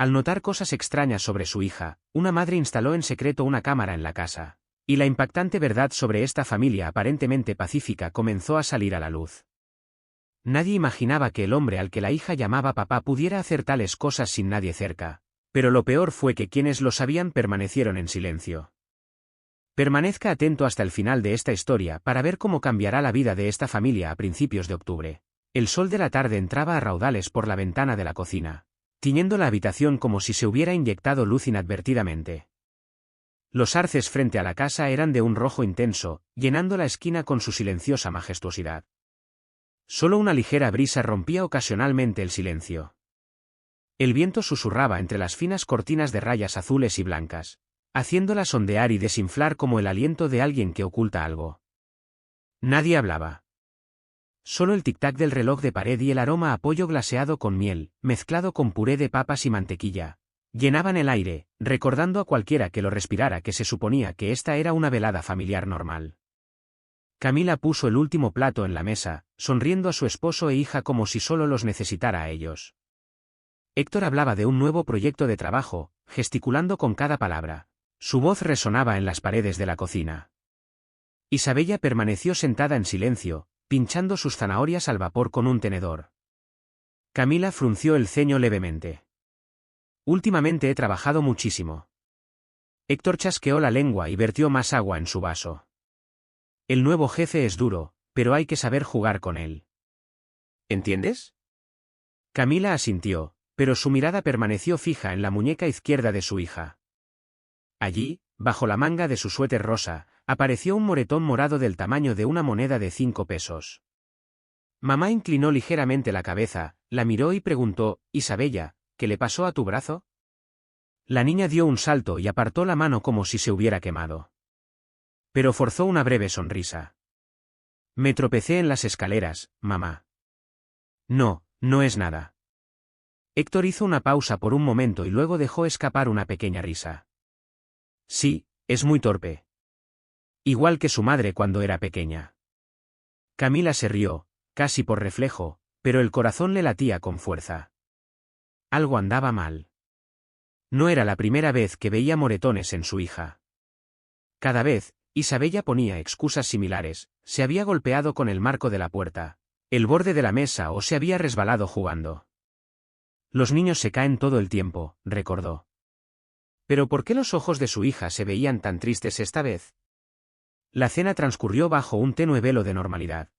Al notar cosas extrañas sobre su hija, una madre instaló en secreto una cámara en la casa. Y la impactante verdad sobre esta familia aparentemente pacífica comenzó a salir a la luz. Nadie imaginaba que el hombre al que la hija llamaba papá pudiera hacer tales cosas sin nadie cerca, pero lo peor fue que quienes lo sabían permanecieron en silencio. Permanezca atento hasta el final de esta historia para ver cómo cambiará la vida de esta familia a principios de octubre. El sol de la tarde entraba a raudales por la ventana de la cocina, tiñendo la habitación como si se hubiera inyectado luz inadvertidamente. Los arces frente a la casa eran de un rojo intenso, llenando la esquina con su silenciosa majestuosidad. Solo una ligera brisa rompía ocasionalmente el silencio. El viento susurraba entre las finas cortinas de rayas azules y blancas, haciéndolas ondear y desinflar como el aliento de alguien que oculta algo. Nadie hablaba. Solo el tic-tac del reloj de pared y el aroma a pollo glaseado con miel, mezclado con puré de papas y mantequilla, llenaban el aire, recordando a cualquiera que lo respirara que se suponía que esta era una velada familiar normal. Camila puso el último plato en la mesa, sonriendo a su esposo e hija como si solo los necesitara a ellos. Héctor hablaba de un nuevo proyecto de trabajo, gesticulando con cada palabra. Su voz resonaba en las paredes de la cocina. Isabella permaneció sentada en silencio, pinchando sus zanahorias al vapor con un tenedor. Camila frunció el ceño levemente. Últimamente he trabajado muchísimo. Héctor chasqueó la lengua y vertió más agua en su vaso. El nuevo jefe es duro, pero hay que saber jugar con él. ¿Entiendes? Camila asintió, pero su mirada permaneció fija en la muñeca izquierda de su hija. Allí, bajo la manga de su suéter rosa, apareció un moretón morado del tamaño de una moneda de 5 pesos. Mamá inclinó ligeramente la cabeza, la miró y preguntó, Isabella, ¿qué le pasó a tu brazo? La niña dio un salto y apartó la mano como si se hubiera quemado. Pero forzó una breve sonrisa. Me tropecé en las escaleras, mamá. No, no es nada. Héctor hizo una pausa por un momento y luego dejó escapar una pequeña risa. Sí, es muy torpe. Igual que su madre cuando era pequeña. Camila se rió, casi por reflejo, pero el corazón le latía con fuerza. Algo andaba mal. No era la primera vez que veía moretones en su hija. Cada vez, Isabella ponía excusas similares, se había golpeado con el marco de la puerta, el borde de la mesa o se había resbalado jugando. Los niños se caen todo el tiempo, recordó. Pero ¿por qué los ojos de su hija se veían tan tristes esta vez? La cena transcurrió bajo un tenue velo de normalidad.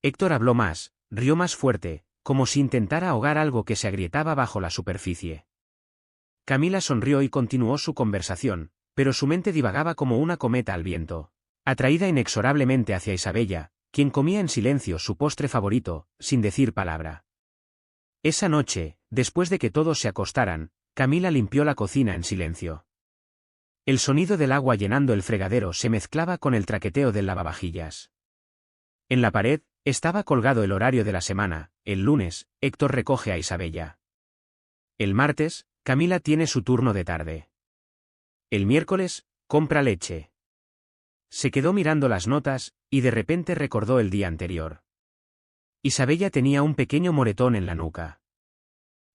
Héctor habló más, rió más fuerte, como si intentara ahogar algo que se agrietaba bajo la superficie. Camila sonrió y continuó su conversación, pero su mente divagaba como una cometa al viento, atraída inexorablemente hacia Isabella, quien comía en silencio su postre favorito, sin decir palabra. Esa noche, después de que todos se acostaran, Camila limpió la cocina en silencio. El sonido del agua llenando el fregadero se mezclaba con el traqueteo del lavavajillas. En la pared, estaba colgado el horario de la semana. El lunes, Héctor recoge a Isabella. El martes, Camila tiene su turno de tarde. El miércoles, compra leche. Se quedó mirando las notas, y de repente recordó el día anterior. Isabella tenía un pequeño moretón en la nuca.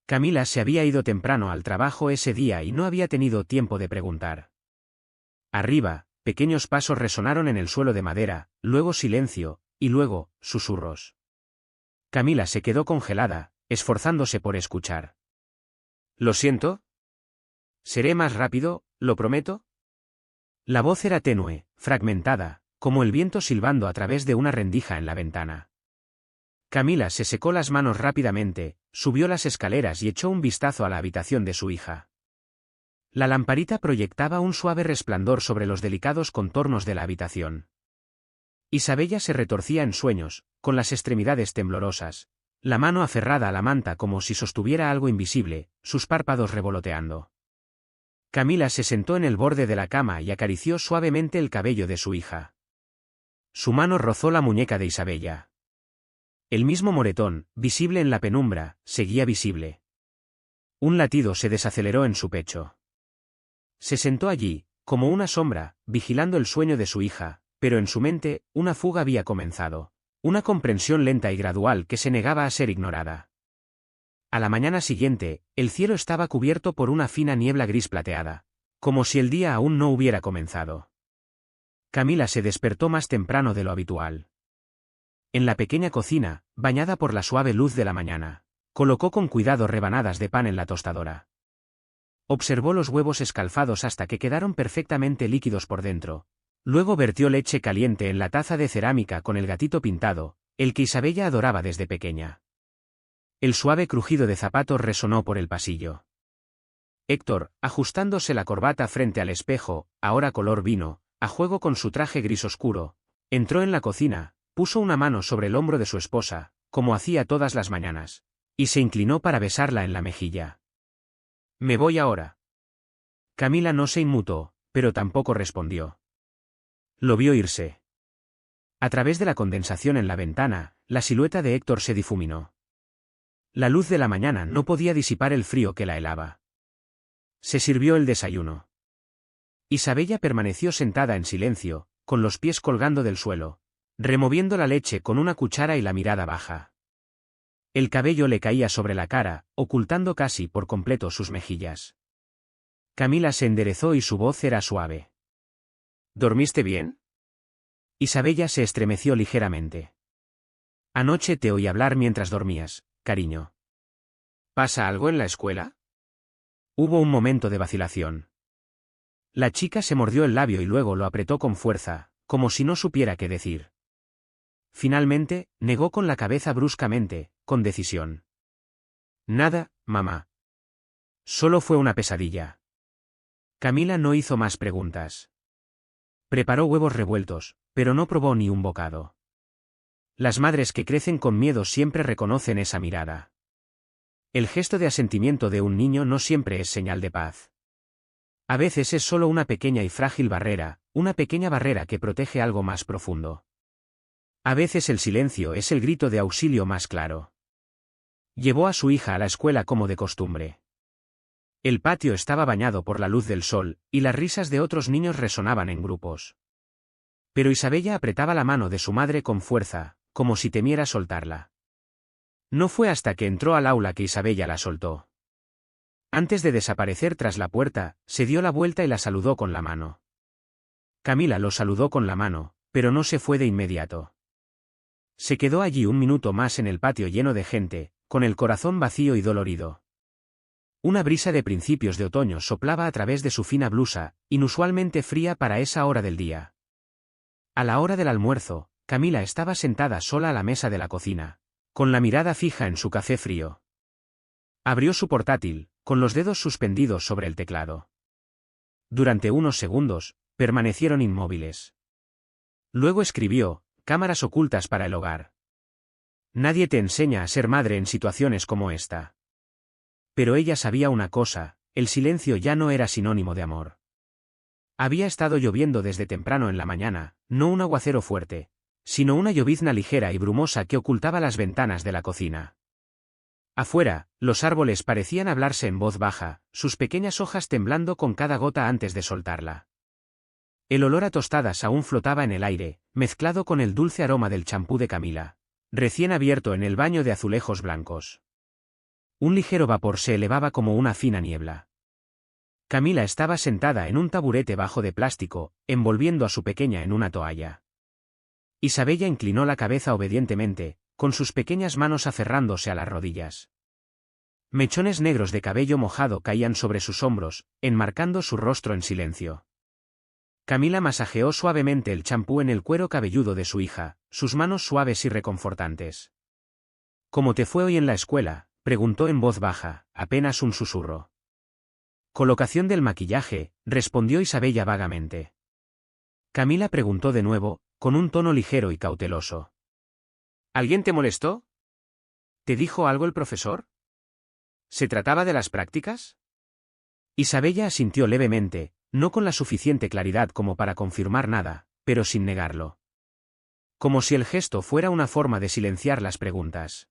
Camila se había ido temprano al trabajo ese día y no había tenido tiempo de preguntar. Arriba, pequeños pasos resonaron en el suelo de madera, luego silencio, y luego, susurros. Camila se quedó congelada, esforzándose por escuchar. ¿Lo siento? Seré más rápido, ¿lo prometo? La voz era tenue, fragmentada, como el viento silbando a través de una rendija en la ventana. Camila se secó las manos rápidamente, subió las escaleras y echó un vistazo a la habitación de su hija. La lamparita proyectaba un suave resplandor sobre los delicados contornos de la habitación. Isabella se retorcía en sueños, con las extremidades temblorosas, la mano aferrada a la manta como si sostuviera algo invisible, sus párpados revoloteando. Camila se sentó en el borde de la cama y acarició suavemente el cabello de su hija. Su mano rozó la muñeca de Isabella. El mismo moretón, visible en la penumbra, seguía visible. Un latido se desaceleró en su pecho. Se sentó allí, como una sombra, vigilando el sueño de su hija, pero en su mente, una fuga había comenzado. Una comprensión lenta y gradual que se negaba a ser ignorada. A la mañana siguiente, el cielo estaba cubierto por una fina niebla gris plateada, como si el día aún no hubiera comenzado. Camila se despertó más temprano de lo habitual. En la pequeña cocina, bañada por la suave luz de la mañana, colocó con cuidado rebanadas de pan en la tostadora. Observó los huevos escalfados hasta que quedaron perfectamente líquidos por dentro. Luego vertió leche caliente en la taza de cerámica con el gatito pintado, el que Isabella adoraba desde pequeña. El suave crujido de zapatos resonó por el pasillo. Héctor, ajustándose la corbata frente al espejo, ahora color vino, a juego con su traje gris oscuro, entró en la cocina, puso una mano sobre el hombro de su esposa, como hacía todas las mañanas, y se inclinó para besarla en la mejilla. «Me voy ahora». Camila no se inmutó, pero tampoco respondió. Lo vio irse. A través de la condensación en la ventana, la silueta de Héctor se difuminó. La luz de la mañana no podía disipar el frío que la helaba. Se sirvió el desayuno. Isabella permaneció sentada en silencio, con los pies colgando del suelo, removiendo la leche con una cuchara y la mirada baja. El cabello le caía sobre la cara, ocultando casi por completo sus mejillas. Camila se enderezó y su voz era suave. «¿Dormiste bien?» Isabella se estremeció ligeramente. «Anoche te oí hablar mientras dormías, cariño». «¿Pasa algo en la escuela?» Hubo un momento de vacilación. La chica se mordió el labio y luego lo apretó con fuerza, como si no supiera qué decir. Finalmente, negó con la cabeza bruscamente, con decisión. «Nada, mamá. Solo fue una pesadilla». Camila no hizo más preguntas. Preparó huevos revueltos, pero no probó ni un bocado. Las madres que crecen con miedo siempre reconocen esa mirada. El gesto de asentimiento de un niño no siempre es señal de paz. A veces es solo una pequeña y frágil barrera, una pequeña barrera que protege algo más profundo. A veces el silencio es el grito de auxilio más claro. Llevó a su hija a la escuela como de costumbre. El patio estaba bañado por la luz del sol, y las risas de otros niños resonaban en grupos. Pero Isabella apretaba la mano de su madre con fuerza, como si temiera soltarla. No fue hasta que entró al aula que Isabella la soltó. Antes de desaparecer tras la puerta, se dio la vuelta y la saludó con la mano. Camila lo saludó con la mano, pero no se fue de inmediato. Se quedó allí un minuto más en el patio lleno de gente, con el corazón vacío y dolorido. Una brisa de principios de otoño soplaba a través de su fina blusa, inusualmente fría para esa hora del día. A la hora del almuerzo, Camila estaba sentada sola a la mesa de la cocina, con la mirada fija en su café frío. Abrió su portátil, con los dedos suspendidos sobre el teclado. Durante unos segundos, permanecieron inmóviles. Luego escribió: «Cámaras ocultas para el hogar. Nadie te enseña a ser madre en situaciones como esta». Pero ella sabía una cosa: el silencio ya no era sinónimo de amor. Había estado lloviendo desde temprano en la mañana, no un aguacero fuerte, sino una llovizna ligera y brumosa que ocultaba las ventanas de la cocina. Afuera, los árboles parecían hablarse en voz baja, sus pequeñas hojas temblando con cada gota antes de soltarla. El olor a tostadas aún flotaba en el aire, mezclado con el dulce aroma del champú de Camila, recién abierto en el baño de azulejos blancos. Un ligero vapor se elevaba como una fina niebla. Camila estaba sentada en un taburete bajo de plástico, envolviendo a su pequeña en una toalla. Isabella inclinó la cabeza obedientemente, con sus pequeñas manos aferrándose a las rodillas. Mechones negros de cabello mojado caían sobre sus hombros, enmarcando su rostro en silencio. Camila masajeó suavemente el champú en el cuero cabelludo de su hija, sus manos suaves y reconfortantes. «¿Cómo te fue hoy en la escuela?», preguntó en voz baja, apenas un susurro. «Colocación del maquillaje», respondió Isabella vagamente. Camila preguntó de nuevo, con un tono ligero y cauteloso. «¿Alguien te molestó? ¿Te dijo algo el profesor? ¿Se trataba de las prácticas?» Isabella asintió levemente, no con la suficiente claridad como para confirmar nada, pero sin negarlo. Como si el gesto fuera una forma de silenciar las preguntas.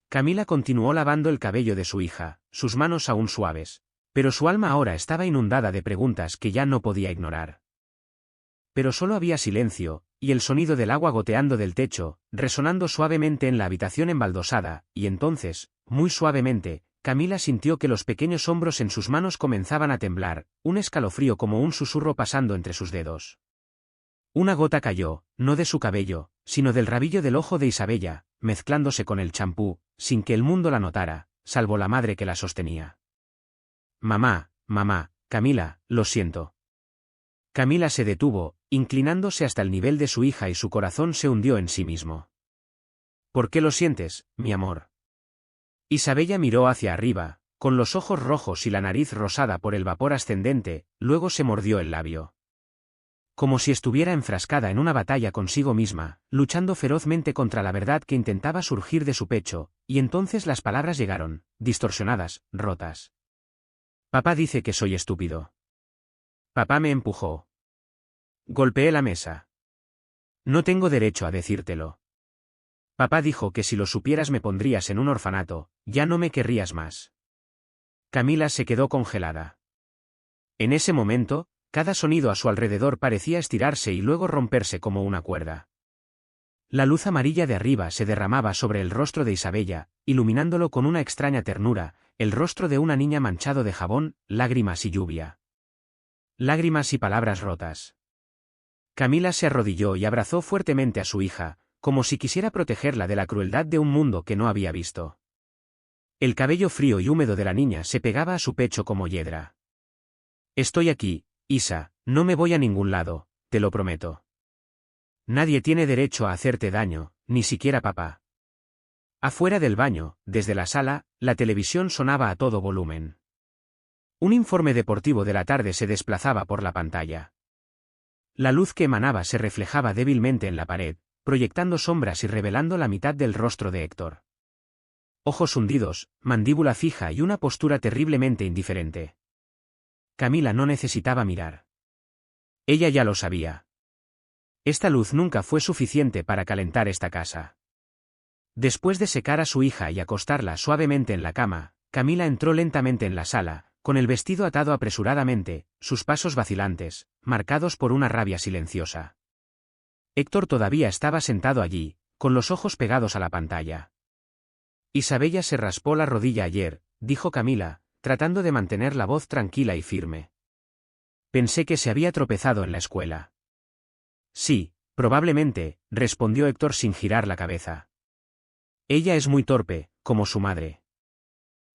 Camila continuó lavando el cabello de su hija, sus manos aún suaves, pero su alma ahora estaba inundada de preguntas que ya no podía ignorar. Pero solo había silencio, y el sonido del agua goteando del techo, resonando suavemente en la habitación embaldosada, y entonces, muy suavemente, Camila sintió que los pequeños hombros en sus manos comenzaban a temblar, un escalofrío como un susurro pasando entre sus dedos. Una gota cayó, no de su cabello, sino del rabillo del ojo de Isabella, mezclándose con el champú, sin que el mundo la notara, salvo la madre que la sostenía. Mamá, mamá, Camila, lo siento. Camila se detuvo, inclinándose hasta el nivel de su hija y su corazón se hundió en sí mismo. ¿Por qué lo sientes, mi amor? Isabella miró hacia arriba, con los ojos rojos y la nariz rosada por el vapor ascendente, luego se mordió el labio. Como si estuviera enfrascada en una batalla consigo misma, luchando ferozmente contra la verdad que intentaba surgir de su pecho, y entonces las palabras llegaron, distorsionadas, rotas. Papá dice que soy estúpido. Papá me empujó. Golpeé la mesa. No tengo derecho a decírtelo. Papá dijo que si lo supieras me pondrías en un orfanato, ya no me querrías más. Camila se quedó congelada. En ese momento, cada sonido a su alrededor parecía estirarse y luego romperse como una cuerda. La luz amarilla de arriba se derramaba sobre el rostro de Isabella, iluminándolo con una extraña ternura, el rostro de una niña manchado de jabón, lágrimas y lluvia. Lágrimas y palabras rotas. Camila se arrodilló y abrazó fuertemente a su hija, como si quisiera protegerla de la crueldad de un mundo que no había visto. El cabello frío y húmedo de la niña se pegaba a su pecho como hiedra. Estoy aquí, Isa, no me voy a ningún lado, te lo prometo. Nadie tiene derecho a hacerte daño, ni siquiera papá. Afuera del baño, desde la sala, la televisión sonaba a todo volumen. Un informe deportivo de la tarde se desplazaba por la pantalla. La luz que emanaba se reflejaba débilmente en la pared, proyectando sombras y revelando la mitad del rostro de Héctor. Ojos hundidos, mandíbula fija y una postura terriblemente indiferente. Camila no necesitaba mirar. Ella ya lo sabía. Esta luz nunca fue suficiente para calentar esta casa. Después de secar a su hija y acostarla suavemente en la cama, Camila entró lentamente en la sala, con el vestido atado apresuradamente, sus pasos vacilantes, marcados por una rabia silenciosa. Héctor todavía estaba sentado allí, con los ojos pegados a la pantalla. Isabella se raspó la rodilla ayer, dijo Camila, tratando de mantener la voz tranquila y firme. Pensé que se había tropezado en la escuela. Sí, probablemente, respondió Héctor sin girar la cabeza. Ella es muy torpe, como su madre.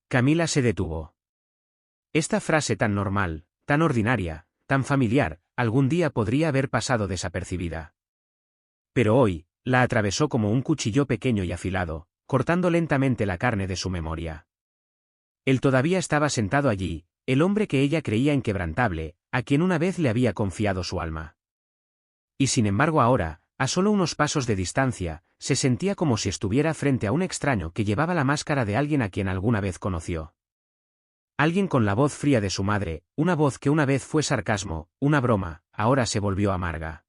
Camila se detuvo. Esta frase tan normal, tan ordinaria, tan familiar, algún día podría haber pasado desapercibida. Pero hoy, la atravesó como un cuchillo pequeño y afilado, cortando lentamente la carne de su memoria. Él todavía estaba sentado allí, el hombre que ella creía inquebrantable, a quien una vez le había confiado su alma. Y sin embargo ahora, a solo unos pasos de distancia, se sentía como si estuviera frente a un extraño que llevaba la máscara de alguien a quien alguna vez conoció. Alguien con la voz fría de su madre, una voz que una vez fue sarcasmo, una broma, ahora se volvió amarga.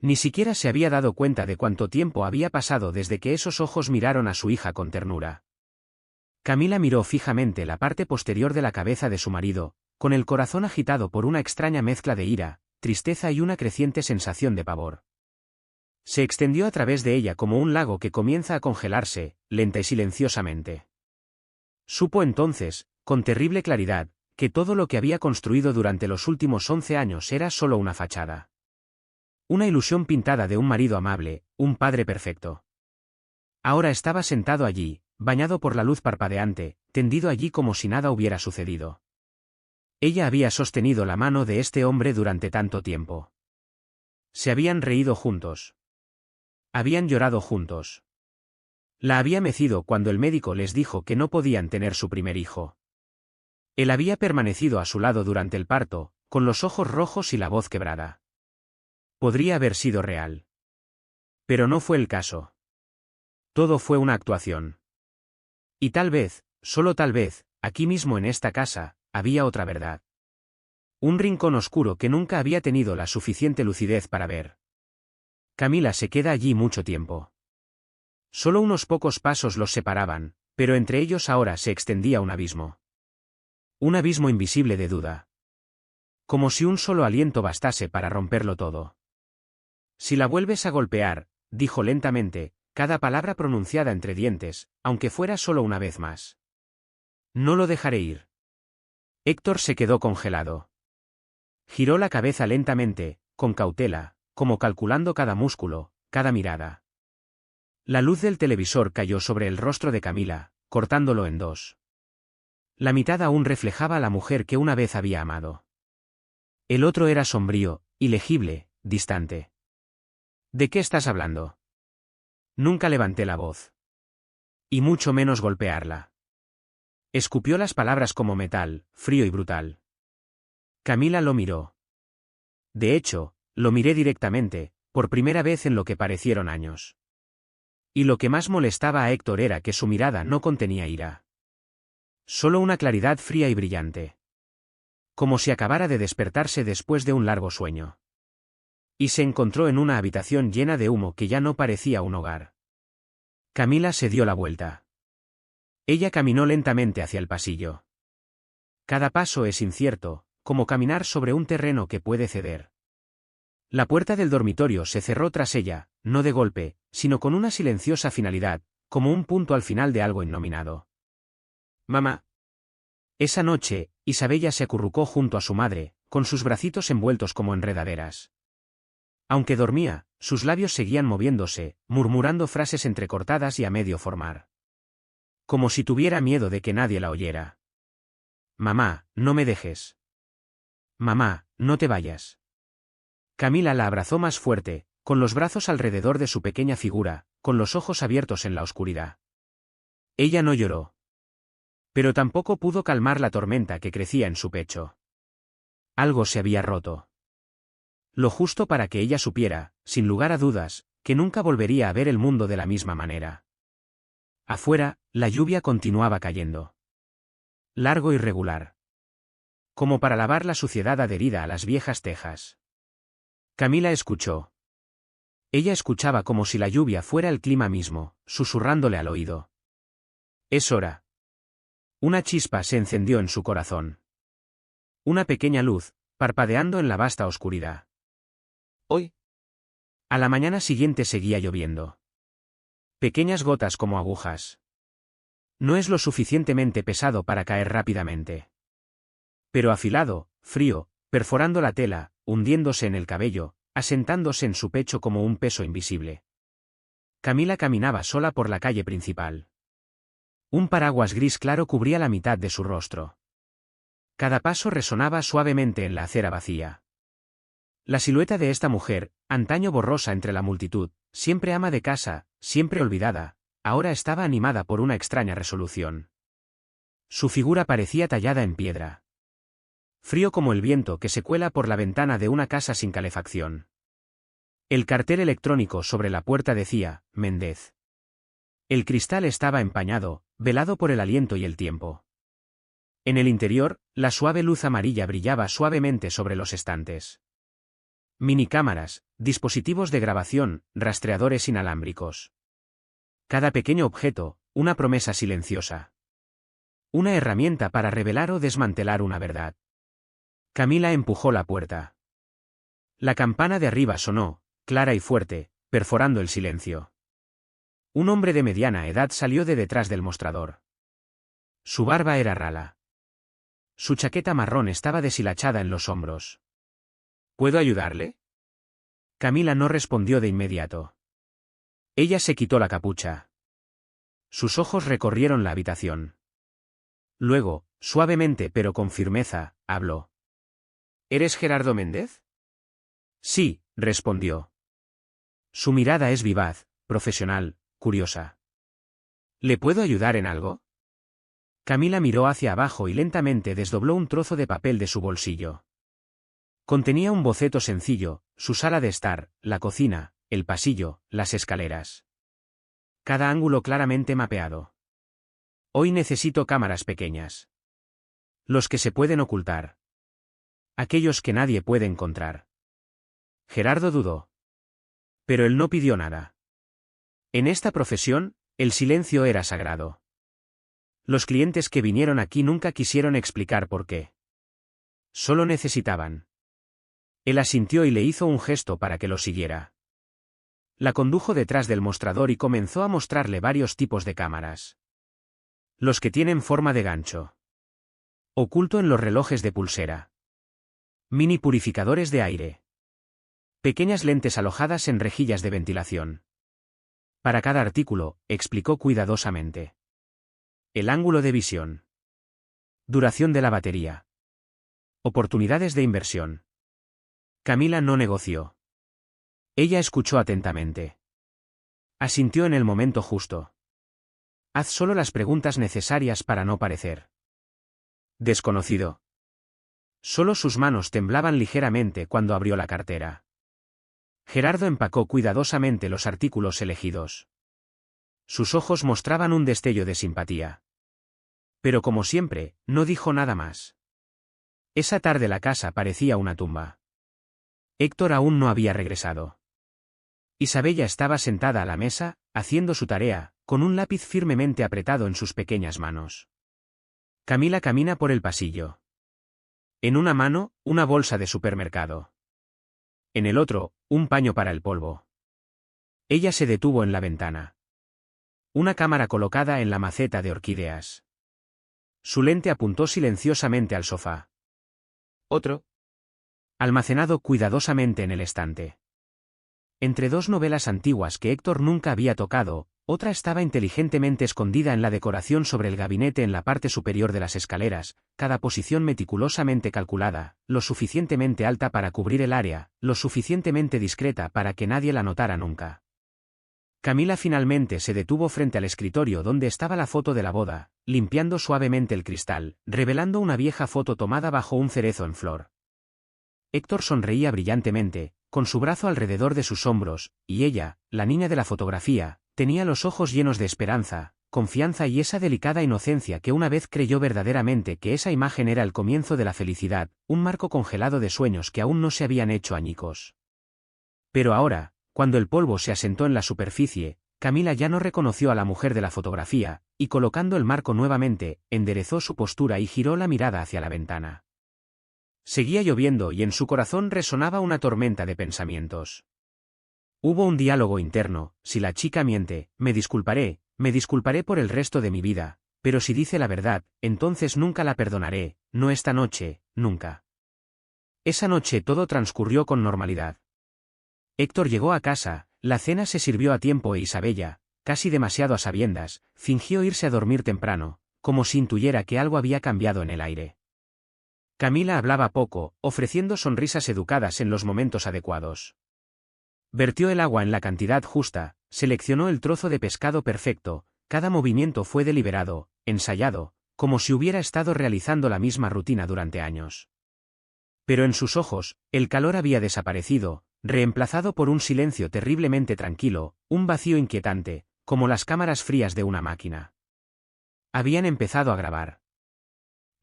Ni siquiera se había dado cuenta de cuánto tiempo había pasado desde que esos ojos miraron a su hija con ternura. Camila miró fijamente la parte posterior de la cabeza de su marido, con el corazón agitado por una extraña mezcla de ira, tristeza y una creciente sensación de pavor. Se extendió a través de ella como un lago que comienza a congelarse, lenta y silenciosamente. Supo entonces, con terrible claridad, que todo lo que había construido durante los últimos 11 años era solo una fachada. Una ilusión pintada de un marido amable, un padre perfecto. Ahora estaba sentado allí, bañado por la luz parpadeante, tendido allí como si nada hubiera sucedido. Ella había sostenido la mano de este hombre durante tanto tiempo. Se habían reído juntos. Habían llorado juntos. La había mecido cuando el médico les dijo que no podían tener su primer hijo. Él había permanecido a su lado durante el parto, con los ojos rojos y la voz quebrada. Podría haber sido real. Pero no fue el caso. Todo fue una actuación. Y tal vez, solo tal vez, aquí mismo en esta casa, había otra verdad. Un rincón oscuro que nunca había tenido la suficiente lucidez para ver. Camila se queda allí mucho tiempo. Solo unos pocos pasos los separaban, pero entre ellos ahora se extendía un abismo. Un abismo invisible de duda. Como si un solo aliento bastase para romperlo todo. Si la vuelves a golpear, dijo lentamente, cada palabra pronunciada entre dientes, aunque fuera solo una vez más. No lo dejaré ir. Héctor se quedó congelado. Giró la cabeza lentamente, con cautela, como calculando cada músculo, cada mirada. La luz del televisor cayó sobre el rostro de Camila, cortándolo en dos. La mitad aún reflejaba a la mujer que una vez había amado. El otro era sombrío, ilegible, distante. ¿De qué estás hablando? Nunca levanté la voz. Y mucho menos golpearla. Escupió las palabras como metal, frío y brutal. Camila lo miró. De hecho, lo miré directamente, por primera vez en lo que parecieron años. Y lo que más molestaba a Héctor era que su mirada no contenía ira. Solo una claridad fría y brillante. Como si acabara de despertarse después de un largo sueño. Y se encontró en una habitación llena de humo que ya no parecía un hogar. Camila se dio la vuelta. Ella caminó lentamente hacia el pasillo. Cada paso es incierto, como caminar sobre un terreno que puede ceder. La puerta del dormitorio se cerró tras ella, no de golpe, sino con una silenciosa finalidad, como un punto al final de algo innominado. Mamá. Esa noche, Isabella se acurrucó junto a su madre, con sus bracitos envueltos como enredaderas. Aunque dormía, sus labios seguían moviéndose, murmurando frases entrecortadas y a medio formar. Como si tuviera miedo de que nadie la oyera. Mamá, no me dejes. Mamá, no te vayas. Camila la abrazó más fuerte, con los brazos alrededor de su pequeña figura, con los ojos abiertos en la oscuridad. Ella no lloró. Pero tampoco pudo calmar la tormenta que crecía en su pecho. Algo se había roto. Lo justo para que ella supiera, sin lugar a dudas, que nunca volvería a ver el mundo de la misma manera. Afuera, la lluvia continuaba cayendo. Largo y regular. Como para lavar la suciedad adherida a las viejas tejas. Camila escuchó. Ella escuchaba como si la lluvia fuera el clima mismo, susurrándole al oído. Es hora. Una chispa se encendió en su corazón. Una pequeña luz, parpadeando en la vasta oscuridad. Hoy. A la mañana siguiente seguía lloviendo. Pequeñas gotas como agujas. No es lo suficientemente pesado para caer rápidamente. Pero afilado, frío, perforando la tela, hundiéndose en el cabello, asentándose en su pecho como un peso invisible. Camila caminaba sola por la calle principal. Un paraguas gris claro cubría la mitad de su rostro. Cada paso resonaba suavemente en la acera vacía. La silueta de esta mujer, antaño borrosa entre la multitud, siempre ama de casa, siempre olvidada, ahora estaba animada por una extraña resolución. Su figura parecía tallada en piedra. Frío como el viento que se cuela por la ventana de una casa sin calefacción. El cartel electrónico sobre la puerta decía, Méndez. El cristal estaba empañado, velado por el aliento y el tiempo. En el interior, la suave luz amarilla brillaba suavemente sobre los estantes. Minicámaras, dispositivos de grabación, rastreadores inalámbricos. Cada pequeño objeto, una promesa silenciosa. Una herramienta para revelar o desmantelar una verdad. Camila empujó la puerta. La campana de arriba sonó, clara y fuerte, perforando el silencio. Un hombre de mediana edad salió de detrás del mostrador. Su barba era rala. Su chaqueta marrón estaba deshilachada en los hombros. ¿Puedo ayudarle? Camila no respondió de inmediato. Ella se quitó la capucha. Sus ojos recorrieron la habitación. Luego, suavemente pero con firmeza, habló. ¿Eres Gerardo Méndez? Sí, respondió. Su mirada es vivaz, profesional, curiosa. ¿Le puedo ayudar en algo? Camila miró hacia abajo y lentamente desdobló un trozo de papel de su bolsillo. Contenía un boceto sencillo, su sala de estar, la cocina, el pasillo, las escaleras. Cada ángulo claramente mapeado. Hoy necesito cámaras pequeñas. Los que se pueden ocultar. Aquellos que nadie puede encontrar. Gerardo dudó. Pero él no pidió nada. En esta profesión, el silencio era sagrado. Los clientes que vinieron aquí nunca quisieron explicar por qué. Solo necesitaban. Él asintió y le hizo un gesto para que lo siguiera. La condujo detrás del mostrador y comenzó a mostrarle varios tipos de cámaras. Los que tienen forma de gancho. Oculto en los relojes de pulsera. Mini purificadores de aire. Pequeñas lentes alojadas en rejillas de ventilación. Para cada artículo, explicó cuidadosamente. El ángulo de visión. Duración de la batería. Oportunidades de inversión. Camila no negoció. Ella escuchó atentamente. Asintió en el momento justo. Haz solo las preguntas necesarias para no parecer desconocido. Solo sus manos temblaban ligeramente cuando abrió la cartera. Gerardo empacó cuidadosamente los artículos elegidos. Sus ojos mostraban un destello de simpatía. Pero como siempre, no dijo nada más. Esa tarde la casa parecía una tumba. Héctor aún no había regresado. Isabella estaba sentada a la mesa, haciendo su tarea, con un lápiz firmemente apretado en sus pequeñas manos. Camila camina por el pasillo. En una mano, una bolsa de supermercado. En el otro, un paño para el polvo. Ella se detuvo en la ventana. Una cámara colocada en la maceta de orquídeas. Su lente apuntó silenciosamente al sofá. Otro. Almacenado cuidadosamente en el estante. Entre dos novelas antiguas que Héctor nunca había tocado, otra estaba inteligentemente escondida en la decoración sobre el gabinete en la parte superior de las escaleras, cada posición meticulosamente calculada, lo suficientemente alta para cubrir el área, lo suficientemente discreta para que nadie la notara nunca. Camila finalmente se detuvo frente al escritorio donde estaba la foto de la boda, limpiando suavemente el cristal, revelando una vieja foto tomada bajo un cerezo en flor. Héctor sonreía brillantemente, con su brazo alrededor de sus hombros, y ella, la niña de la fotografía, tenía los ojos llenos de esperanza, confianza y esa delicada inocencia que una vez creyó verdaderamente que esa imagen era el comienzo de la felicidad, un marco congelado de sueños que aún no se habían hecho añicos. Pero ahora, cuando el polvo se asentó en la superficie, Camila ya no reconoció a la mujer de la fotografía, y colocando el marco nuevamente, enderezó su postura y giró la mirada hacia la ventana. Seguía lloviendo y en su corazón resonaba una tormenta de pensamientos. Hubo un diálogo interno: si la chica miente, me disculparé por el resto de mi vida, pero si dice la verdad, entonces nunca la perdonaré, no esta noche, nunca. Esa noche todo transcurrió con normalidad. Héctor llegó a casa, la cena se sirvió a tiempo e Isabella, casi demasiado a sabiendas, fingió irse a dormir temprano, como si intuyera que algo había cambiado en el aire. Camila hablaba poco, ofreciendo sonrisas educadas en los momentos adecuados. Vertió el agua en la cantidad justa, seleccionó el trozo de pescado perfecto, cada movimiento fue deliberado, ensayado, como si hubiera estado realizando la misma rutina durante años. Pero en sus ojos, el calor había desaparecido, reemplazado por un silencio terriblemente tranquilo, un vacío inquietante, como las cámaras frías de una máquina. Habían empezado a grabar.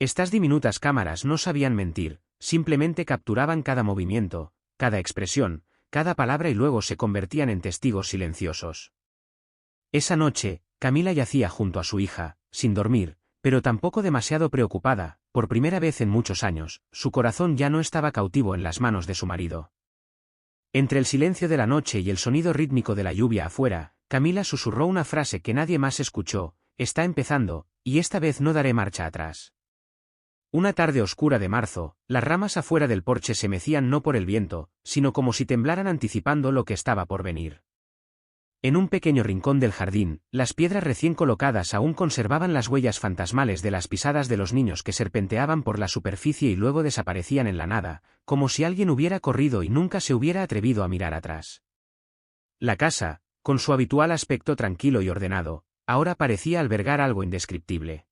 Estas diminutas cámaras no sabían mentir, simplemente capturaban cada movimiento, cada expresión, cada palabra y luego se convertían en testigos silenciosos. Esa noche, Camila yacía junto a su hija, sin dormir, pero tampoco demasiado preocupada, por primera vez en muchos años, su corazón ya no estaba cautivo en las manos de su marido. Entre el silencio de la noche y el sonido rítmico de la lluvia afuera, Camila susurró una frase que nadie más escuchó: está empezando, y esta vez no daré marcha atrás. Una tarde oscura de marzo, las ramas afuera del porche se mecían no por el viento, sino como si temblaran anticipando lo que estaba por venir. En un pequeño rincón del jardín, las piedras recién colocadas aún conservaban las huellas fantasmales de las pisadas de los niños que serpenteaban por la superficie y luego desaparecían en la nada, como si alguien hubiera corrido y nunca se hubiera atrevido a mirar atrás. La casa, con su habitual aspecto tranquilo y ordenado, ahora parecía albergar algo indescriptible.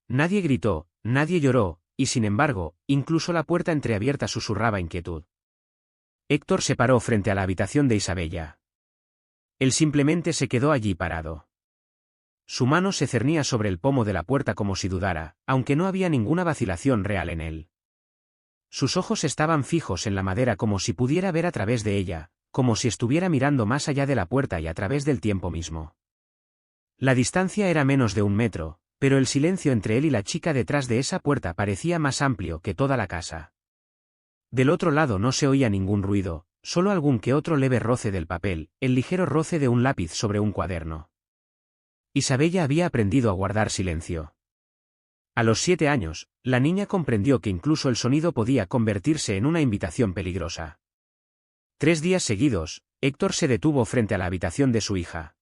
Nadie gritó, nadie lloró, y sin embargo, incluso la puerta entreabierta susurraba inquietud. Héctor se paró frente a la habitación de Isabella. Él simplemente se quedó allí parado. Su mano se cernía sobre el pomo de la puerta como si dudara, aunque no había ninguna vacilación real en él. Sus ojos estaban fijos en la madera como si pudiera ver a través de ella, como si estuviera mirando más allá de la puerta y a través del tiempo mismo. La distancia era menos de 1 metro, pero el silencio entre él y la chica detrás de esa puerta parecía más amplio que toda la casa. Del otro lado no se oía ningún ruido, solo algún que otro leve roce del papel, el ligero roce de un lápiz sobre un cuaderno. Isabella había aprendido a guardar silencio. A los 7 años, la niña comprendió que incluso el sonido podía convertirse en una invitación peligrosa. 3 días seguidos, Héctor se detuvo frente a la habitación de su hija.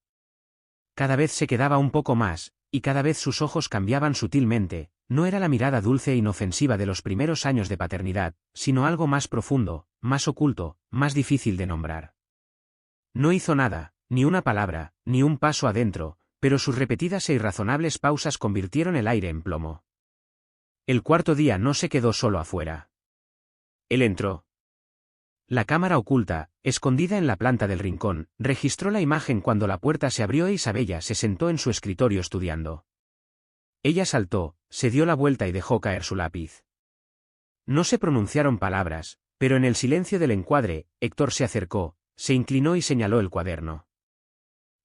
Cada vez se quedaba un poco más, y cada vez sus ojos cambiaban sutilmente. No era la mirada dulce e inofensiva de los primeros años de paternidad, sino algo más profundo, más oculto, más difícil de nombrar. No hizo nada, ni una palabra, ni un paso adentro, pero sus repetidas e irrazonables pausas convirtieron el aire en plomo. El cuarto día no se quedó solo afuera. Él entró. La cámara oculta, escondida en la planta del rincón, registró la imagen cuando la puerta se abrió e Isabella se sentó en su escritorio estudiando. Ella saltó, se dio la vuelta y dejó caer su lápiz. No se pronunciaron palabras, pero en el silencio del encuadre, Héctor se acercó, se inclinó y señaló el cuaderno.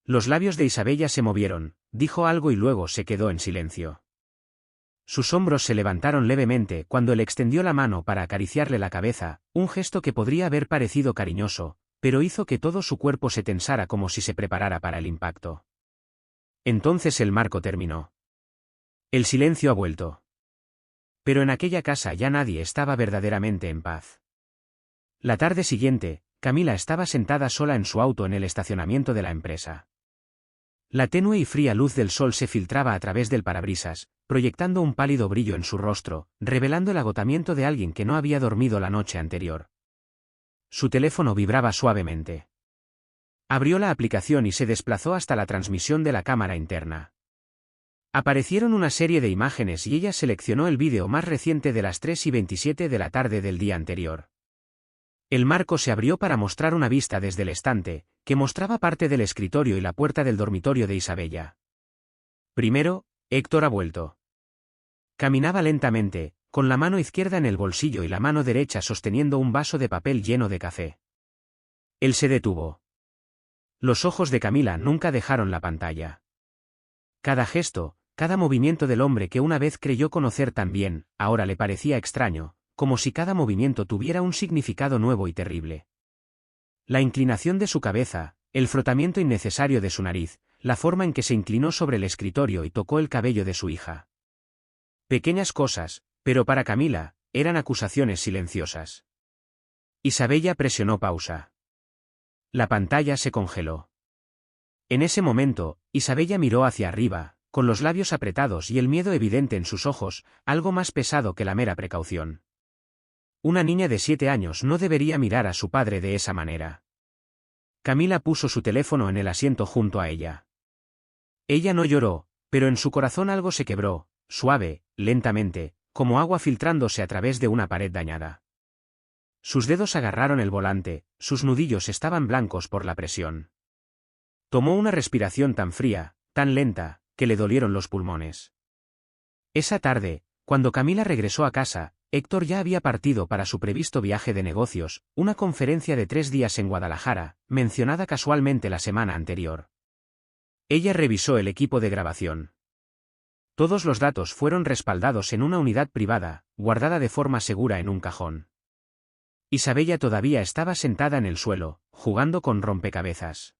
Los labios de Isabella se movieron, dijo algo y luego se quedó en silencio. Sus hombros se levantaron levemente cuando él extendió la mano para acariciarle la cabeza, un gesto que podría haber parecido cariñoso, pero hizo que todo su cuerpo se tensara como si se preparara para el impacto. Entonces el marco terminó. El silencio ha vuelto. Pero en aquella casa ya nadie estaba verdaderamente en paz. La tarde siguiente, Camila estaba sentada sola en su auto en el estacionamiento de la empresa. La tenue y fría luz del sol se filtraba a través del parabrisas, proyectando un pálido brillo en su rostro, revelando el agotamiento de alguien que no había dormido la noche anterior. Su teléfono vibraba suavemente. Abrió la aplicación y se desplazó hasta la transmisión de la cámara interna. Aparecieron una serie de imágenes y ella seleccionó el vídeo más reciente de las 3:27 de la tarde del día anterior. El marco se abrió para mostrar una vista desde el estante, que mostraba parte del escritorio y la puerta del dormitorio de Isabella. Primero, Héctor ha vuelto. Caminaba lentamente, con la mano izquierda en el bolsillo y la mano derecha sosteniendo un vaso de papel lleno de café. Él se detuvo. Los ojos de Camila nunca dejaron la pantalla. Cada gesto, cada movimiento del hombre que una vez creyó conocer tan bien, ahora le parecía extraño, como si cada movimiento tuviera un significado nuevo y terrible. La inclinación de su cabeza, el frotamiento innecesario de su nariz, la forma en que se inclinó sobre el escritorio y tocó el cabello de su hija. Pequeñas cosas, pero para Camila, eran acusaciones silenciosas. Isabella presionó pausa. La pantalla se congeló. En ese momento, Isabella miró hacia arriba, con los labios apretados y el miedo evidente en sus ojos, algo más pesado que la mera precaución. Una niña de 7 años no debería mirar a su padre de esa manera. Camila puso su teléfono en el asiento junto a ella. Ella no lloró, pero en su corazón algo se quebró, suave, lentamente, como agua filtrándose a través de una pared dañada. Sus dedos agarraron el volante, sus nudillos estaban blancos por la presión. Tomó una respiración tan fría, tan lenta, que le dolieron los pulmones. Esa tarde, cuando Camila regresó a casa, Héctor ya había partido para su previsto viaje de negocios, una conferencia de 3 días en Guadalajara, mencionada casualmente la semana anterior. Ella revisó el equipo de grabación. Todos los datos fueron respaldados en una unidad privada, guardada de forma segura en un cajón. Isabella todavía estaba sentada en el suelo, jugando con rompecabezas.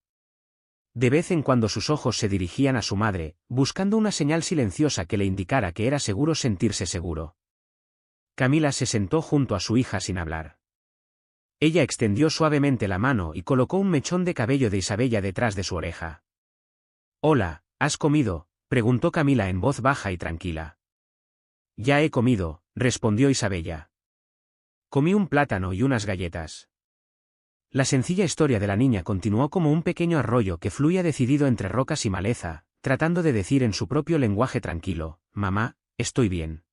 De vez en cuando sus ojos se dirigían a su madre, buscando una señal silenciosa que le indicara que era seguro sentirse seguro. Camila se sentó junto a su hija sin hablar. Ella extendió suavemente la mano y colocó un mechón de cabello de Isabella detrás de su oreja. «Hola, ¿has comido?», preguntó Camila en voz baja y tranquila. «Ya he comido», respondió Isabella. «Comí un plátano y unas galletas». La sencilla historia de la niña continuó como un pequeño arroyo que fluía decidido entre rocas y maleza, tratando de decir en su propio lenguaje tranquilo: «Mamá, estoy bien».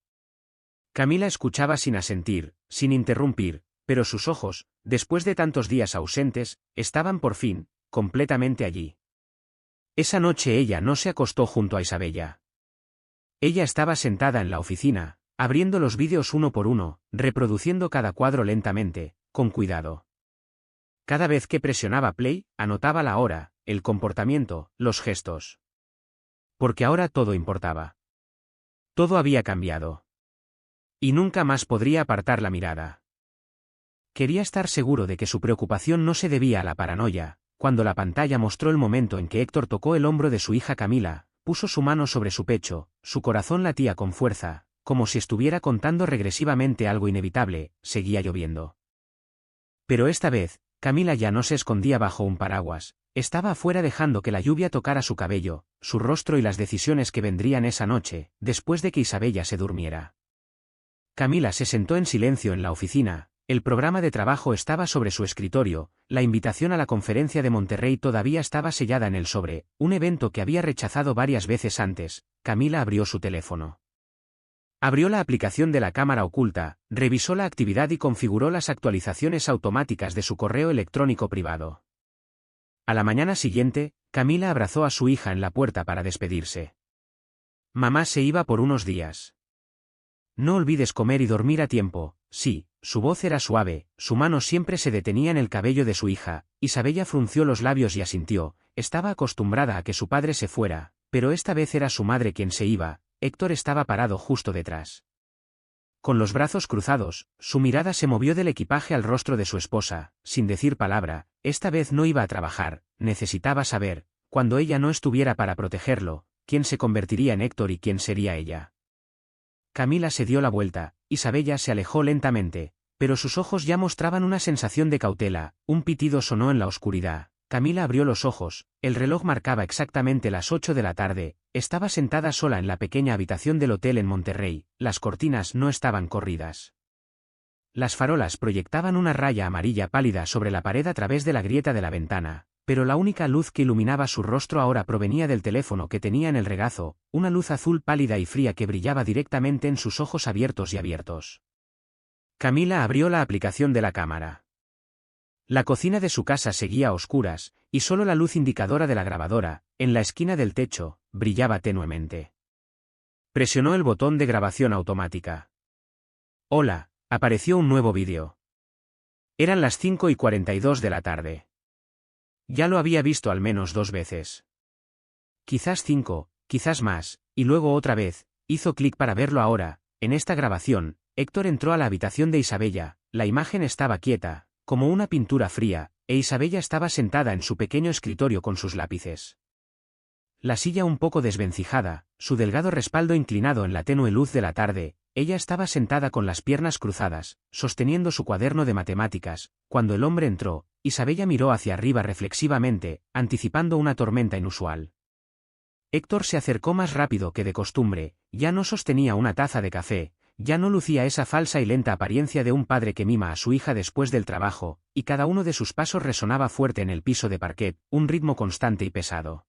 Camila escuchaba sin asentir, sin interrumpir, pero sus ojos, después de tantos días ausentes, estaban por fin, completamente allí. Esa noche ella no se acostó junto a Isabella. Ella estaba sentada en la oficina, abriendo los vídeos uno por uno, reproduciendo cada cuadro lentamente, con cuidado. Cada vez que presionaba play, anotaba la hora, el comportamiento, los gestos. Porque ahora todo importaba. Todo había cambiado. Y nunca más podría apartar la mirada. Quería estar seguro de que su preocupación no se debía a la paranoia, cuando la pantalla mostró el momento en que Héctor tocó el hombro de su hija Camila, puso su mano sobre su pecho, su corazón latía con fuerza, como si estuviera contando regresivamente algo inevitable. Seguía lloviendo. Pero esta vez, Camila ya no se escondía bajo un paraguas, estaba afuera dejando que la lluvia tocara su cabello, su rostro y las decisiones que vendrían esa noche, después de que Isabella se durmiera. Camila se sentó en silencio en la oficina, el programa de trabajo estaba sobre su escritorio, la invitación a la conferencia de Monterrey todavía estaba sellada en el sobre, un evento que había rechazado varias veces antes. Camila abrió su teléfono. Abrió la aplicación de la cámara oculta, revisó la actividad y configuró las actualizaciones automáticas de su correo electrónico privado. A la mañana siguiente, Camila abrazó a su hija en la puerta para despedirse. Mamá se iba por unos días. No olvides comer y dormir a tiempo. Sí, su voz era suave, su mano siempre se detenía en el cabello de su hija. Isabella frunció los labios y asintió, estaba acostumbrada a que su padre se fuera, pero esta vez era su madre quien se iba. Héctor estaba parado justo detrás. Con los brazos cruzados, su mirada se movió del equipaje al rostro de su esposa, sin decir palabra. Esta vez no iba a trabajar, necesitaba saber, cuando ella no estuviera para protegerlo, quién se convertiría en Héctor y quién sería ella. Camila se dio la vuelta, Isabella se alejó lentamente, pero sus ojos ya mostraban una sensación de cautela. Un pitido sonó en la oscuridad. Camila abrió los ojos, el reloj marcaba exactamente las 8 de la tarde, estaba sentada sola en la pequeña habitación del hotel en Monterrey, las cortinas no estaban corridas. Las farolas proyectaban una raya amarilla pálida sobre la pared a través de la grieta de la ventana, pero la única luz que iluminaba su rostro ahora provenía del teléfono que tenía en el regazo, una luz azul pálida y fría que brillaba directamente en sus ojos abiertos y abiertos. Camila abrió la aplicación de la cámara. La cocina de su casa seguía a oscuras, y solo la luz indicadora de la grabadora, en la esquina del techo, brillaba tenuemente. Presionó el botón de grabación automática. Hola, apareció un nuevo vídeo. Eran las 5:42 de la tarde. Ya lo había visto al menos 2 veces. Quizás 5, quizás más, y luego otra vez, hizo clic para verlo ahora. En esta grabación, Héctor entró a la habitación de Isabella, la imagen estaba quieta, como una pintura fría, e Isabella estaba sentada en su pequeño escritorio con sus lápices. La silla un poco desvencijada, su delgado respaldo inclinado en la tenue luz de la tarde, ella estaba sentada con las piernas cruzadas, sosteniendo su cuaderno de matemáticas. Cuando el hombre entró, Isabella miró hacia arriba reflexivamente, anticipando una tormenta inusual. Héctor se acercó más rápido que de costumbre, ya no sostenía una taza de café, ya no lucía esa falsa y lenta apariencia de un padre que mima a su hija después del trabajo, y cada uno de sus pasos resonaba fuerte en el piso de parquet, un ritmo constante y pesado.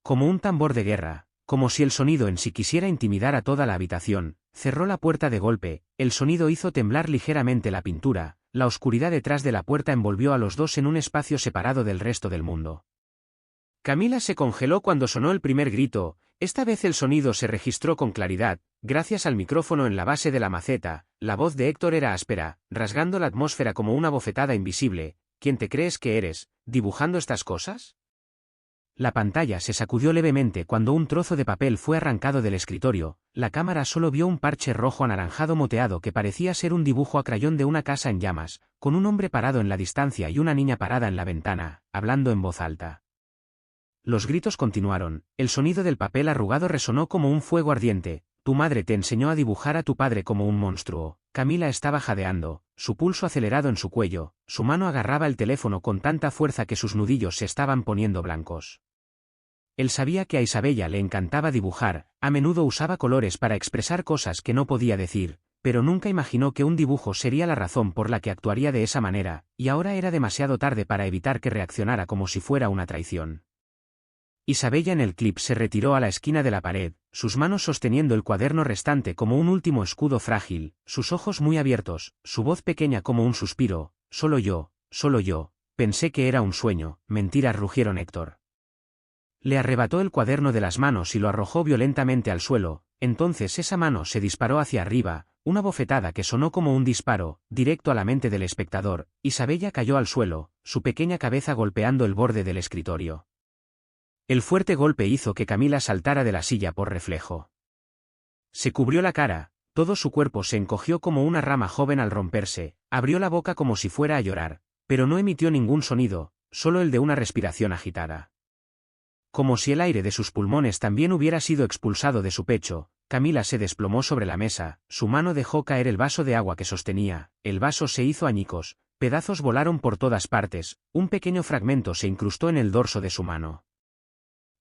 Como un tambor de guerra, como si el sonido en sí quisiera intimidar a toda la habitación, cerró la puerta de golpe, el sonido hizo temblar ligeramente la pintura, la oscuridad detrás de la puerta envolvió a los dos en un espacio separado del resto del mundo. Camila se congeló cuando sonó el primer grito. Esta vez el sonido se registró con claridad, gracias al micrófono en la base de la maceta. La voz de Héctor era áspera, rasgando la atmósfera como una bofetada invisible. ¿Quién te crees que eres, dibujando estas cosas? La pantalla se sacudió levemente cuando un trozo de papel fue arrancado del escritorio. La cámara solo vio un parche rojo anaranjado moteado que parecía ser un dibujo a crayón de una casa en llamas, con un hombre parado en la distancia y una niña parada en la ventana, hablando en voz alta. Los gritos continuaron, el sonido del papel arrugado resonó como un fuego ardiente. Tu madre te enseñó a dibujar a tu padre como un monstruo. Camila estaba jadeando, su pulso acelerado en su cuello, su mano agarraba el teléfono con tanta fuerza que sus nudillos se estaban poniendo blancos. Él sabía que a Isabella le encantaba dibujar, a menudo usaba colores para expresar cosas que no podía decir, pero nunca imaginó que un dibujo sería la razón por la que actuaría de esa manera, y ahora era demasiado tarde para evitar que reaccionara como si fuera una traición. Isabella en el clip se retiró a la esquina de la pared, sus manos sosteniendo el cuaderno restante como un último escudo frágil, sus ojos muy abiertos, su voz pequeña como un suspiro. Solo yo, pensé que era un sueño. Mentiras, rugieron Héctor. Le arrebató el cuaderno de las manos y lo arrojó violentamente al suelo. Entonces esa mano se disparó hacia arriba, una bofetada que sonó como un disparo, directo a la mente del espectador. Isabella cayó al suelo, su pequeña cabeza golpeando el borde del escritorio. El fuerte golpe hizo que Camila saltara de la silla por reflejo. Se cubrió la cara, todo su cuerpo se encogió como una rama joven al romperse, abrió la boca como si fuera a llorar, pero no emitió ningún sonido, solo el de una respiración agitada. Como si el aire de sus pulmones también hubiera sido expulsado de su pecho, Camila se desplomó sobre la mesa, su mano dejó caer el vaso de agua que sostenía, el vaso se hizo añicos, pedazos volaron por todas partes, un pequeño fragmento se incrustó en el dorso de su mano.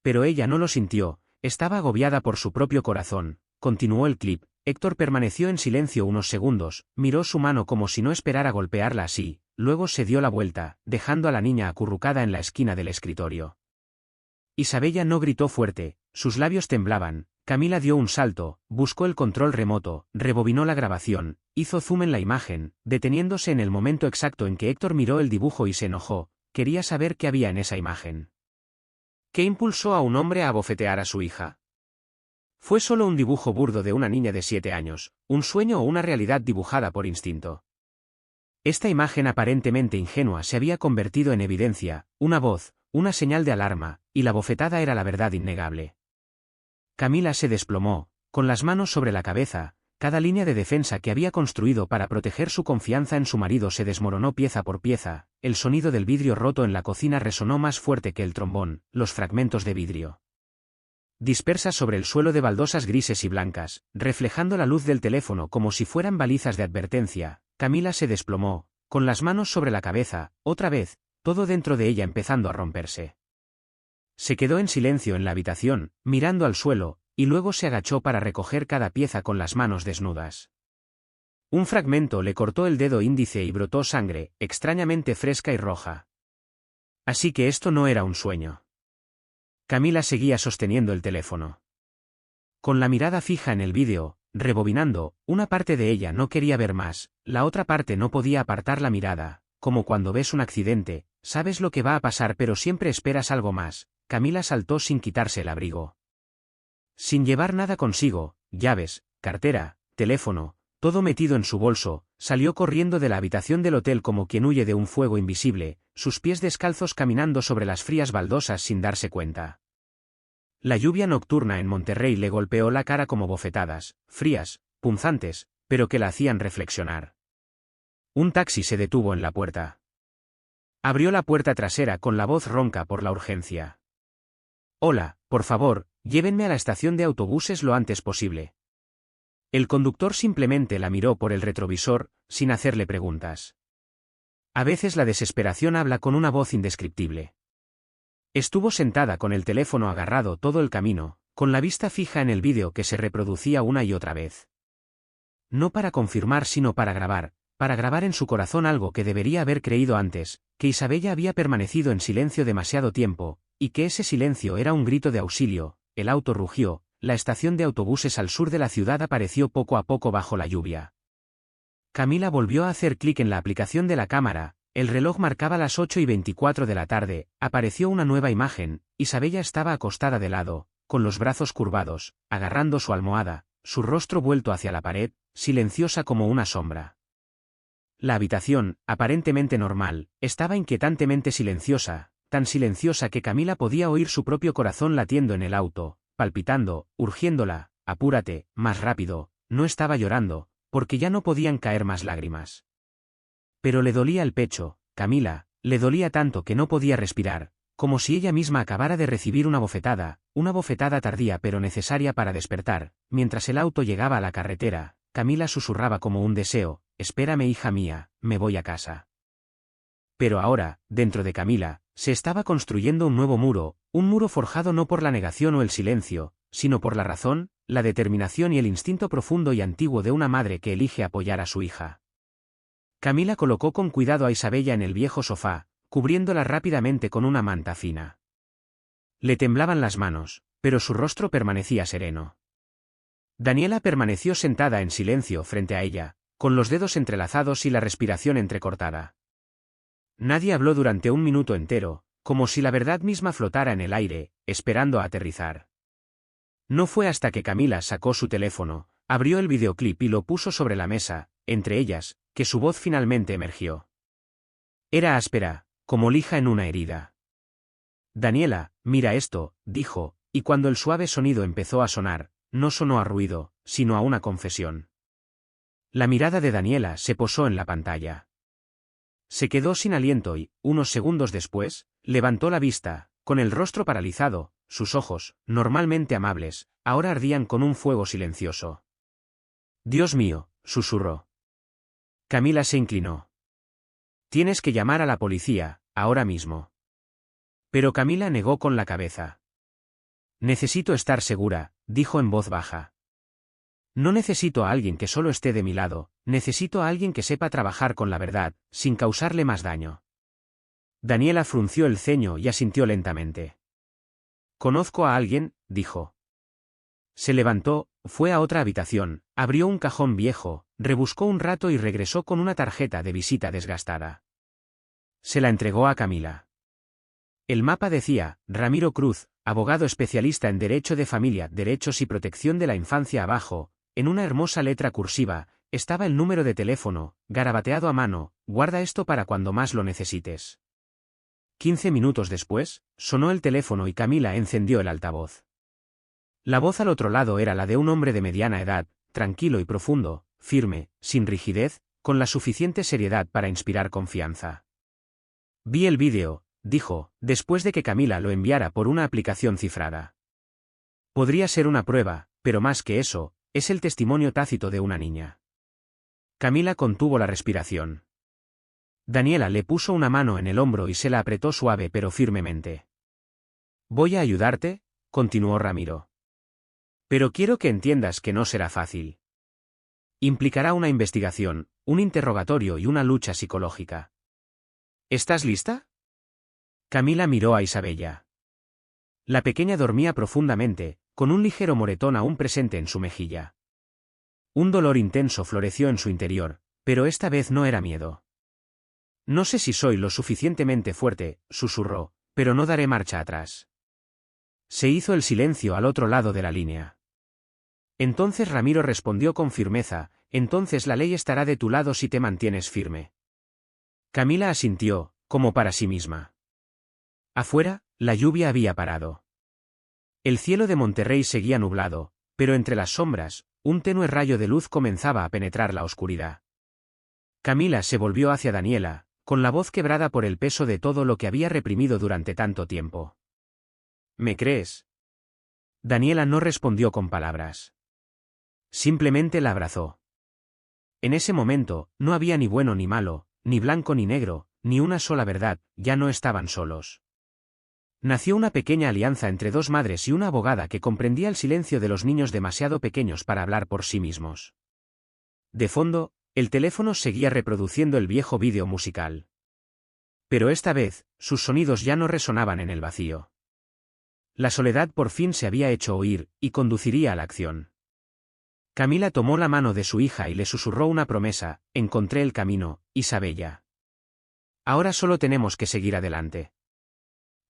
Pero ella no lo sintió, estaba agobiada por su propio corazón. Continuó el clip. Héctor permaneció en silencio unos segundos, miró su mano como si no esperara golpearla así, luego se dio la vuelta, dejando a la niña acurrucada en la esquina del escritorio. Isabella no gritó fuerte, sus labios temblaban. Camila dio un salto, buscó el control remoto, rebobinó la grabación, hizo zoom en la imagen, deteniéndose en el momento exacto en que Héctor miró el dibujo y se enojó, quería saber qué había en esa imagen. ¿Qué impulsó a un hombre a abofetear a su hija? ¿Fue solo un dibujo burdo de una niña de 7 años, un sueño o una realidad dibujada por instinto? Esta imagen aparentemente ingenua se había convertido en evidencia, una voz, una señal de alarma, y la bofetada era la verdad innegable. Camila se desplomó, con las manos sobre la cabeza, cada línea de defensa que había construido para proteger su confianza en su marido se desmoronó pieza por pieza, el sonido del vidrio roto en la cocina resonó más fuerte que el trombón, los fragmentos de vidrio dispersas sobre el suelo de baldosas grises y blancas, reflejando la luz del teléfono como si fueran balizas de advertencia. Camila se desplomó, con las manos sobre la cabeza, otra vez, todo dentro de ella empezando a romperse. Se quedó en silencio en la habitación, mirando al suelo, y luego se agachó para recoger cada pieza con las manos desnudas. Un fragmento le cortó el dedo índice y brotó sangre, extrañamente fresca y roja. Así que esto no era un sueño. Camila seguía sosteniendo el teléfono. Con la mirada fija en el vídeo, rebobinando, una parte de ella no quería ver más, la otra parte no podía apartar la mirada, como cuando ves un accidente, sabes lo que va a pasar pero siempre esperas algo más. Camila saltó sin quitarse el abrigo. Sin llevar nada consigo, llaves, cartera, teléfono, todo metido en su bolso, salió corriendo de la habitación del hotel como quien huye de un fuego invisible, sus pies descalzos caminando sobre las frías baldosas sin darse cuenta. La lluvia nocturna en Monterrey le golpeó la cara como bofetadas, frías, punzantes, pero que la hacían reflexionar. Un taxi se detuvo en la puerta. Abrió la puerta trasera con la voz ronca por la urgencia. «Hola, por favor, llévenme a la estación de autobuses lo antes posible». El conductor simplemente la miró por el retrovisor, sin hacerle preguntas. A veces la desesperación habla con una voz indescriptible. Estuvo sentada con el teléfono agarrado todo el camino, con la vista fija en el vídeo que se reproducía una y otra vez. No para confirmar sino para grabar en su corazón algo que debería haber creído antes, que Isabella había permanecido en silencio demasiado tiempo, y que ese silencio era un grito de auxilio. El auto rugió, la estación de autobuses al sur de la ciudad apareció poco a poco bajo la lluvia. Camila volvió a hacer clic en la aplicación de la cámara, el reloj marcaba las 8:24 de la tarde, apareció una nueva imagen. Isabella estaba acostada de lado, con los brazos curvados, agarrando su almohada, su rostro vuelto hacia la pared, silenciosa como una sombra. La habitación, aparentemente normal, estaba inquietantemente silenciosa, tan silenciosa que Camila podía oír su propio corazón latiendo en el auto, palpitando, urgiéndola, «Apúrate, más rápido». No estaba llorando, porque ya no podían caer más lágrimas. Pero le dolía el pecho, Camila, le dolía tanto que no podía respirar, como si ella misma acabara de recibir una bofetada tardía pero necesaria para despertar. Mientras el auto llegaba a la carretera, Camila susurraba como un deseo: «Espérame, hija mía, me voy a casa». Pero ahora, dentro de Camila, se estaba construyendo un nuevo muro, un muro forjado no por la negación o el silencio, sino por la razón, la determinación y el instinto profundo y antiguo de una madre que elige apoyar a su hija. Camila colocó con cuidado a Isabella en el viejo sofá, cubriéndola rápidamente con una manta fina. Le temblaban las manos, pero su rostro permanecía sereno. Daniela permaneció sentada en silencio frente a ella, con los dedos entrelazados y la respiración entrecortada. Nadie habló durante un minuto entero, como si la verdad misma flotara en el aire, esperando a aterrizar. No fue hasta que Camila sacó su teléfono, abrió el videoclip y lo puso sobre la mesa, entre ellas, que su voz finalmente emergió. Era áspera, como lija en una herida. «Daniela, mira esto», dijo, y cuando el suave sonido empezó a sonar, no sonó a ruido, sino a una confesión. La mirada de Daniela se posó en la pantalla. Se quedó sin aliento y, unos segundos después, levantó la vista, con el rostro paralizado, sus ojos, normalmente amables, ahora ardían con un fuego silencioso. «Dios mío», susurró. Camila se inclinó. «Tienes que llamar a la policía, ahora mismo». Pero Camila negó con la cabeza. «Necesito estar segura», dijo en voz baja. «No necesito a alguien que solo esté de mi lado, necesito a alguien que sepa trabajar con la verdad, sin causarle más daño». Daniela frunció el ceño y asintió lentamente. «Conozco a alguien», dijo. Se levantó, fue a otra habitación, abrió un cajón viejo, rebuscó un rato y regresó con una tarjeta de visita desgastada. Se la entregó a Camila. El mapa decía, Ramiro Cruz, abogado especialista en Derecho de Familia, Derechos y Protección de la Infancia abajo, en una hermosa letra cursiva, estaba el número de teléfono, garabateado a mano, guarda esto para cuando más lo necesites. 15 minutos después, sonó el teléfono y Camila encendió el altavoz. La voz al otro lado era la de un hombre de mediana edad, tranquilo y profundo, firme, sin rigidez, con la suficiente seriedad para inspirar confianza. Vi el vídeo, dijo, después de que Camila lo enviara por una aplicación cifrada. Podría ser una prueba, pero más que eso, es el testimonio tácito de una niña. Camila contuvo la respiración. Daniela le puso una mano en el hombro y se la apretó suave pero firmemente. «Voy a ayudarte», continuó Ramiro. «Pero quiero que entiendas que no será fácil. Implicará una investigación, un interrogatorio y una lucha psicológica. ¿Estás lista?» Camila miró a Isabella. La pequeña dormía profundamente, con un ligero moretón aún presente en su mejilla. Un dolor intenso floreció en su interior, pero esta vez no era miedo. «No sé si soy lo suficientemente fuerte», susurró, «pero no daré marcha atrás». Se hizo el silencio al otro lado de la línea. Entonces Ramiro respondió con firmeza, «Entonces la ley estará de tu lado si te mantienes firme». Camila asintió, como para sí misma. Afuera, la lluvia había parado. El cielo de Monterrey seguía nublado, pero entre las sombras, un tenue rayo de luz comenzaba a penetrar la oscuridad. Camila se volvió hacia Daniela, con la voz quebrada por el peso de todo lo que había reprimido durante tanto tiempo. «¿Me crees?» Daniela no respondió con palabras. Simplemente la abrazó. En ese momento, no había ni bueno ni malo, ni blanco ni negro, ni una sola verdad, ya no estaban solos. Nació una pequeña alianza entre dos madres y una abogada que comprendía el silencio de los niños demasiado pequeños para hablar por sí mismos. De fondo, el teléfono seguía reproduciendo el viejo vídeo musical. Pero esta vez, sus sonidos ya no resonaban en el vacío. La soledad por fin se había hecho oír, y conduciría a la acción. Camila tomó la mano de su hija y le susurró una promesa, «Encontré el camino, Isabella. Ahora solo tenemos que seguir adelante».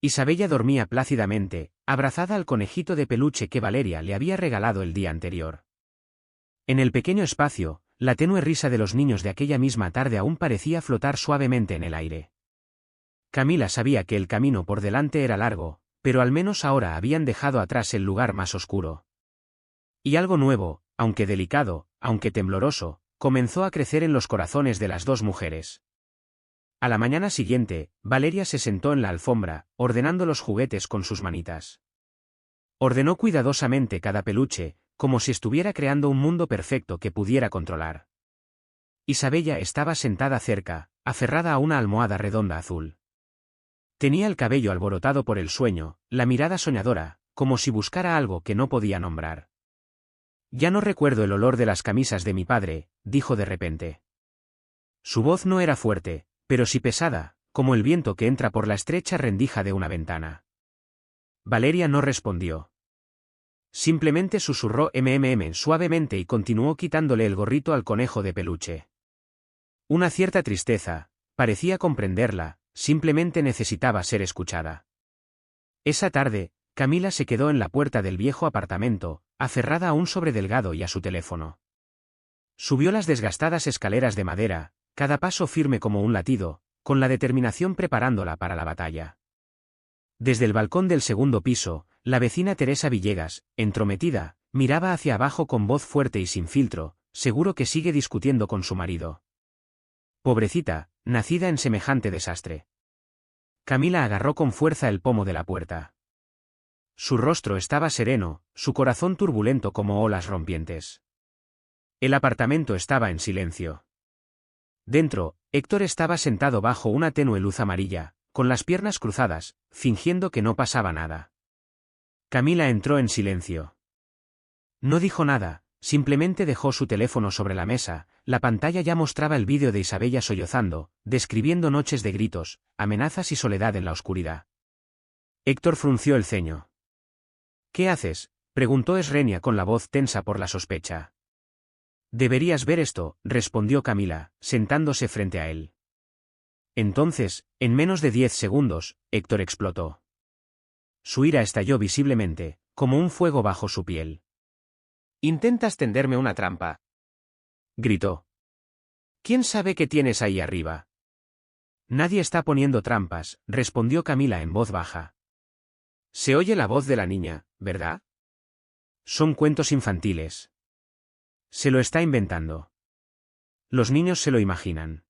Isabella dormía plácidamente, abrazada al conejito de peluche que Valeria le había regalado el día anterior. En el pequeño espacio, la tenue risa de los niños de aquella misma tarde aún parecía flotar suavemente en el aire. Camila sabía que el camino por delante era largo, pero al menos ahora habían dejado atrás el lugar más oscuro. Y algo nuevo, aunque delicado, aunque tembloroso, comenzó a crecer en los corazones de las dos mujeres. A la mañana siguiente, Valeria se sentó en la alfombra, ordenando los juguetes con sus manitas. Ordenó cuidadosamente cada peluche, como si estuviera creando un mundo perfecto que pudiera controlar. Isabella estaba sentada cerca, aferrada a una almohada redonda azul. Tenía el cabello alborotado por el sueño, la mirada soñadora, como si buscara algo que no podía nombrar. «Ya no recuerdo el olor de las camisas de mi padre», dijo de repente. Su voz no era fuerte, pero sí pesada, como el viento que entra por la estrecha rendija de una ventana. Valeria no respondió. Simplemente susurró suavemente y continuó quitándole el gorrito al conejo de peluche. Una cierta tristeza, parecía comprenderla, simplemente necesitaba ser escuchada. Esa tarde, Camila se quedó en la puerta del viejo apartamento, aferrada a un sobredelgado y a su teléfono. Subió las desgastadas escaleras de madera, cada paso firme como un latido, con la determinación preparándola para la batalla. Desde el balcón del segundo piso, la vecina Teresa Villegas, entrometida, miraba hacia abajo con voz fuerte y sin filtro, seguro que sigue discutiendo con su marido. Pobrecita, nacida en semejante desastre. Camila agarró con fuerza el pomo de la puerta. Su rostro estaba sereno, su corazón turbulento como olas rompientes. El apartamento estaba en silencio. Dentro, Héctor estaba sentado bajo una tenue luz amarilla, con las piernas cruzadas, fingiendo que no pasaba nada. Camila entró en silencio. No dijo nada, simplemente dejó su teléfono sobre la mesa. La pantalla ya mostraba el vídeo de Isabella sollozando, describiendo noches de gritos, amenazas y soledad en la oscuridad. Héctor frunció el ceño. ¿Qué haces?, preguntó Esrenia con la voz tensa por la sospecha. Deberías ver esto, respondió Camila, sentándose frente a él. Entonces, en menos de 10 segundos, Héctor explotó. Su ira estalló visiblemente, como un fuego bajo su piel. «Intentas tenderme una trampa», gritó. «¿Quién sabe qué tienes ahí arriba?» «Nadie está poniendo trampas», respondió Camila en voz baja. «Se oye la voz de la niña, ¿verdad?» «Son cuentos infantiles». «Se lo está inventando». «Los niños se lo imaginan».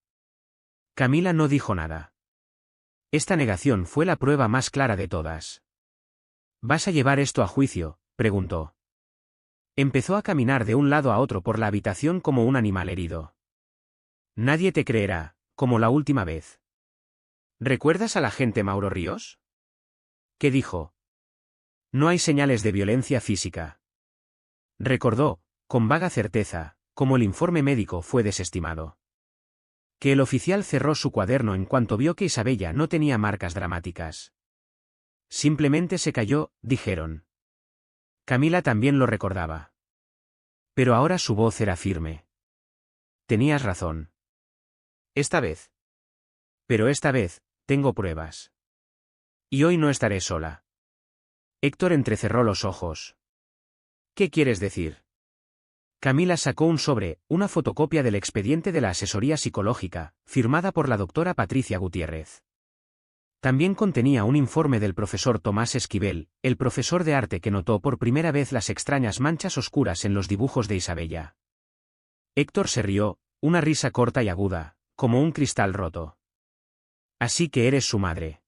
Camila no dijo nada. Esta negación fue la prueba más clara de todas. «¿Vas a llevar esto a juicio?», preguntó. Empezó a caminar de un lado a otro por la habitación como un animal herido. «Nadie te creerá, como la última vez». «¿Recuerdas al agente Mauro Ríos?». «¿Qué dijo?». «No hay señales de violencia física». Recordó, con vaga certeza, cómo el informe médico fue desestimado. Que el oficial cerró su cuaderno en cuanto vio que Isabella no tenía marcas dramáticas. Simplemente se cayó, dijeron. Camila también lo recordaba. Pero ahora su voz era firme. Tenías razón. Esta vez. Pero esta vez, tengo pruebas. Y hoy no estaré sola. Héctor entrecerró los ojos. ¿Qué quieres decir? Camila sacó un sobre, una fotocopia del expediente de la asesoría psicológica, firmada por la doctora Patricia Gutiérrez. También contenía un informe del profesor Tomás Esquivel, el profesor de arte que notó por primera vez las extrañas manchas oscuras en los dibujos de Isabella. Héctor se rió, una risa corta y aguda, como un cristal roto. Así que eres su madre.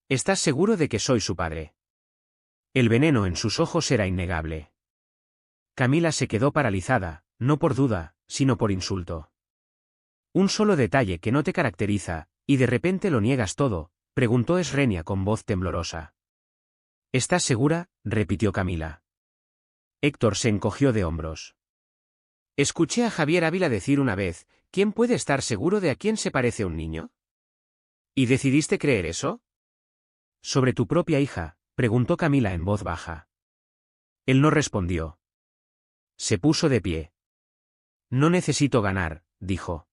¿Estás seguro de que soy su padre? El veneno en sus ojos era innegable. Camila se quedó paralizada, no por duda, sino por insulto. Un solo detalle que no te caracteriza, y de repente lo niegas todo, preguntó Esrenia con voz temblorosa. ¿Estás segura?, repitió Camila. Héctor se encogió de hombros. Escuché a Javier Ávila decir una vez, ¿quién puede estar seguro de a quién se parece un niño? ¿Y decidiste creer eso? Sobre tu propia hija, preguntó Camila en voz baja. Él no respondió. Se puso de pie. No necesito ganar, dijo.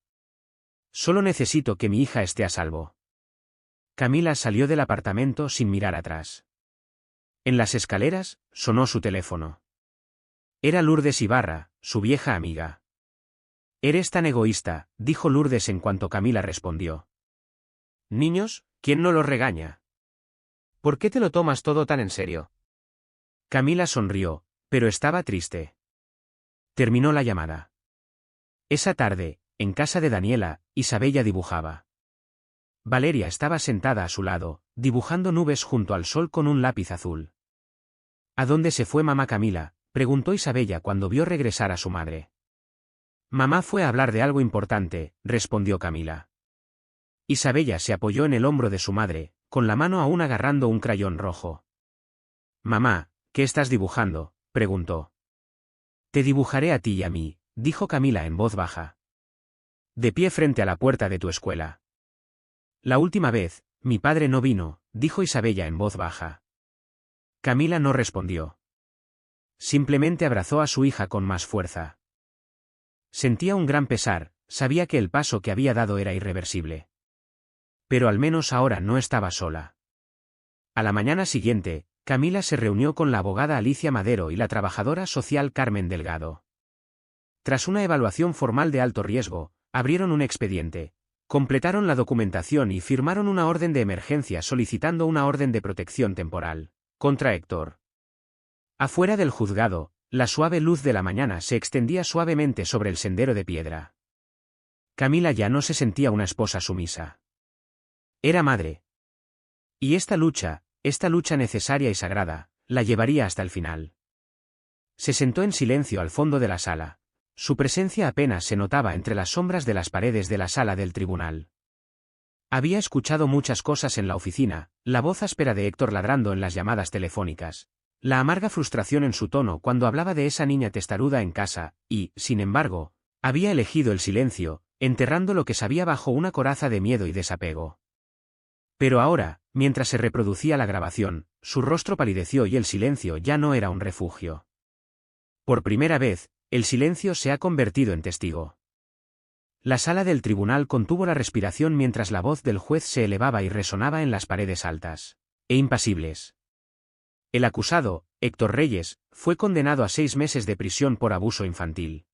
Solo necesito que mi hija esté a salvo. Camila salió del apartamento sin mirar atrás. En las escaleras, sonó su teléfono. Era Lourdes Ibarra, su vieja amiga. Eres tan egoísta, dijo Lourdes en cuanto Camila respondió. Niños, ¿quién no los regaña? ¿Por qué te lo tomas todo tan en serio? Camila sonrió, pero estaba triste. Terminó la llamada. Esa tarde, en casa de Daniela, Isabella dibujaba. Valeria estaba sentada a su lado, dibujando nubes junto al sol con un lápiz azul. ¿A dónde se fue mamá Camila?, preguntó Isabella cuando vio regresar a su madre. Mamá fue a hablar de algo importante, respondió Camila. Isabella se apoyó en el hombro de su madre, con la mano aún agarrando un crayón rojo. Mamá, ¿qué estás dibujando?, preguntó. Te dibujaré a ti y a mí, dijo Camila en voz baja. De pie frente a la puerta de tu escuela. La última vez, mi padre no vino, dijo Isabella en voz baja. Camila no respondió. Simplemente abrazó a su hija con más fuerza. Sentía un gran pesar, sabía que el paso que había dado era irreversible. Pero al menos ahora no estaba sola. A la mañana siguiente, Camila se reunió con la abogada Alicia Madero y la trabajadora social Carmen Delgado. Tras una evaluación formal de alto riesgo, abrieron un expediente, completaron la documentación y firmaron una orden de emergencia solicitando una orden de protección temporal contra Héctor. Afuera del juzgado, La suave luz de la mañana se extendía suavemente sobre el sendero de piedra. Camila ya no se sentía una esposa sumisa. Era madre. Y esta lucha necesaria y sagrada, la llevaría hasta el final. Se sentó en silencio al fondo de la sala. Su presencia apenas se notaba entre las sombras de las paredes de la sala del tribunal. Había escuchado muchas cosas en la oficina, la voz áspera de Héctor ladrando en las llamadas telefónicas, la amarga frustración en su tono cuando hablaba de esa niña testaruda en casa, y, sin embargo, había elegido el silencio, enterrando lo que sabía bajo una coraza de miedo y desapego. Pero ahora, mientras se reproducía la grabación, su rostro palideció y el silencio ya no era un refugio. Por primera vez, el silencio se ha convertido en testigo. La sala del tribunal contuvo la respiración mientras la voz del juez se elevaba y resonaba en las paredes altas e impasibles. El acusado, Héctor Reyes, fue condenado a 6 meses de prisión por abuso infantil.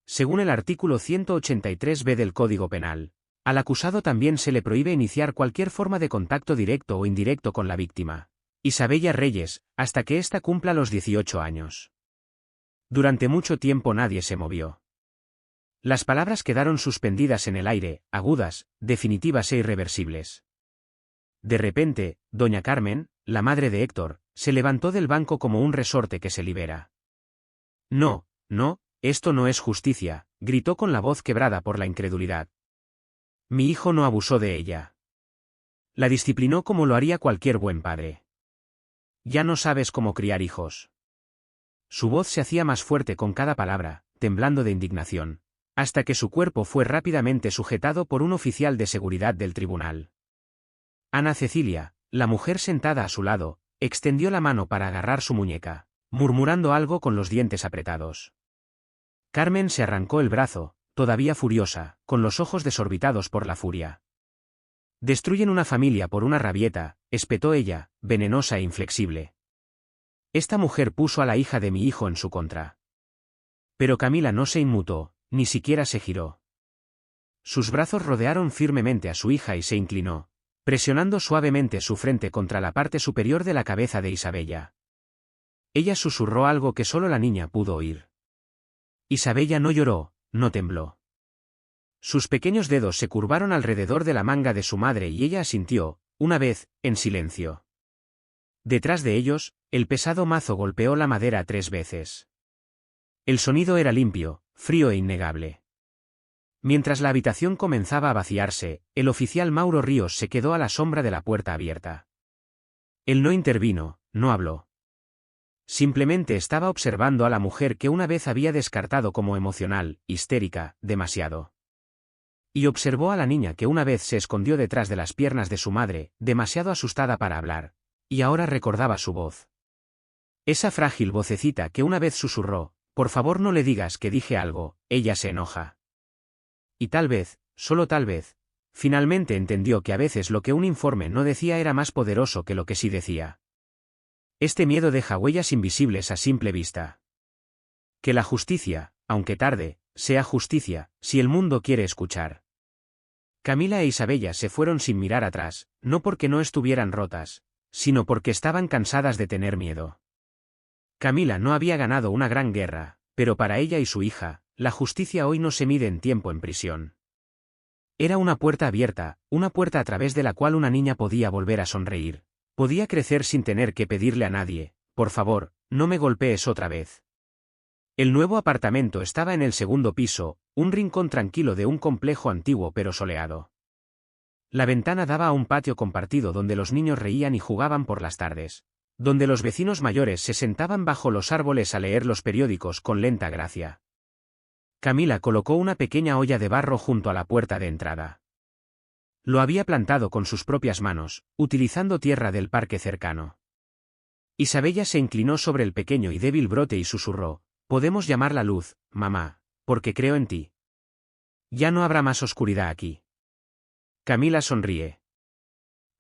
Según el artículo 183b del Código Penal, al acusado también se le prohíbe iniciar cualquier forma de contacto directo o indirecto con la víctima, Isabella Reyes, hasta que ésta cumpla los 18 años. Durante mucho tiempo nadie se movió. Las palabras quedaron suspendidas en el aire, agudas, definitivas e irreversibles. De repente, doña Carmen, la madre de Héctor, se levantó del banco como un resorte que se libera. No, no, esto no es justicia, gritó con la voz quebrada por la incredulidad. Mi hijo no abusó de ella. La disciplinó como lo haría cualquier buen padre. Ya no sabes cómo criar hijos. Su voz se hacía más fuerte con cada palabra, temblando de indignación, hasta que su cuerpo fue rápidamente sujetado por un oficial de seguridad del tribunal. Ana Cecilia, la mujer sentada a su lado, extendió la mano para agarrar su muñeca, murmurando algo con los dientes apretados. Carmen se arrancó el brazo, todavía furiosa, con los ojos desorbitados por la furia. Destruyen una familia por una rabieta, espetó ella, venenosa e inflexible. Esta mujer puso a la hija de mi hijo en su contra. Pero Camila no se inmutó, ni siquiera se giró. Sus brazos rodearon firmemente a su hija y se inclinó, presionando suavemente su frente contra la parte superior de la cabeza de Isabella. Ella susurró algo que solo la niña pudo oír. Isabella no lloró, no tembló. Sus pequeños dedos se curvaron alrededor de la manga de su madre y ella asintió, una vez, en silencio. Detrás de ellos, el pesado mazo golpeó la madera 3 veces. El sonido era limpio, frío e innegable. Mientras la habitación comenzaba a vaciarse, el oficial Mauro Ríos se quedó a la sombra de la puerta abierta. Él no intervino, no habló. Simplemente estaba observando a la mujer que una vez había descartado como emocional, histérica, demasiado. Y observó a la niña que una vez se escondió detrás de las piernas de su madre, demasiado asustada para hablar. Y ahora recordaba su voz. Esa frágil vocecita que una vez susurró, por favor no le digas que dije algo, ella se enoja. Y tal vez, solo tal vez, finalmente entendió que a veces lo que un informe no decía era más poderoso que lo que sí decía. Este miedo deja huellas invisibles a simple vista. Que la justicia, aunque tarde, sea justicia, si el mundo quiere escuchar. Camila e Isabella se fueron sin mirar atrás, no porque no estuvieran rotas, sino porque estaban cansadas de tener miedo. Camila no había ganado una gran guerra, pero para ella y su hija, la justicia hoy no se mide en tiempo en prisión. Era una puerta abierta, una puerta a través de la cual una niña podía volver a sonreír, podía crecer sin tener que pedirle a nadie, por favor, no me golpees otra vez. El nuevo apartamento estaba en el 2.º piso, un rincón tranquilo de un complejo antiguo pero soleado. La ventana daba a un patio compartido donde los niños reían y jugaban por las tardes, donde los vecinos mayores se sentaban bajo los árboles a leer los periódicos con lenta gracia. Camila colocó una pequeña olla de barro junto a la puerta de entrada. Lo había plantado con sus propias manos, utilizando tierra del parque cercano. Isabella se inclinó sobre el pequeño y débil brote y susurró, «Podemos llamarla luz, mamá, porque creo en ti. Ya no habrá más oscuridad aquí». Camila sonríe.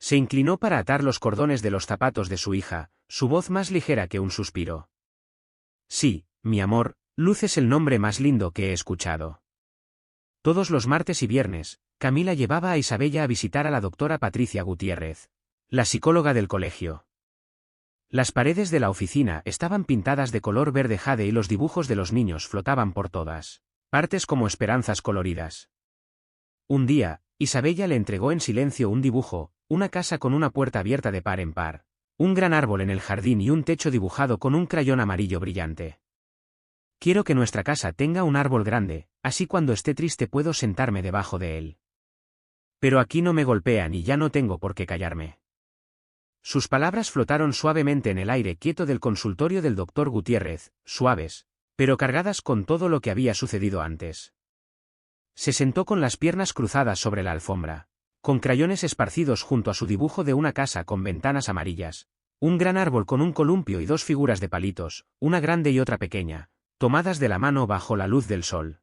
Se inclinó para atar los cordones de los zapatos de su hija, su voz más ligera que un suspiro. Sí, mi amor, Luz es el nombre más lindo que he escuchado. Todos los martes y viernes, Camila llevaba a Isabella a visitar a la doctora Patricia Gutiérrez, la psicóloga del colegio. Las paredes de la oficina estaban pintadas de color verde jade y los dibujos de los niños flotaban por todas partes como esperanzas coloridas. Un día, Isabella le entregó en silencio un dibujo, una casa con una puerta abierta de par en par, un gran árbol en el jardín y un techo dibujado con un crayón amarillo brillante. Quiero que nuestra casa tenga un árbol grande, así cuando esté triste puedo sentarme debajo de él. Pero aquí no me golpean y ya no tengo por qué callarme. Sus palabras flotaron suavemente en el aire quieto del consultorio del doctor Gutiérrez, suaves, pero cargadas con todo lo que había sucedido antes. Se sentó con las piernas cruzadas sobre la alfombra, con crayones esparcidos junto a su dibujo de una casa con ventanas amarillas, un gran árbol con un columpio y dos figuras de palitos, una grande y otra pequeña, tomadas de la mano bajo la luz del sol.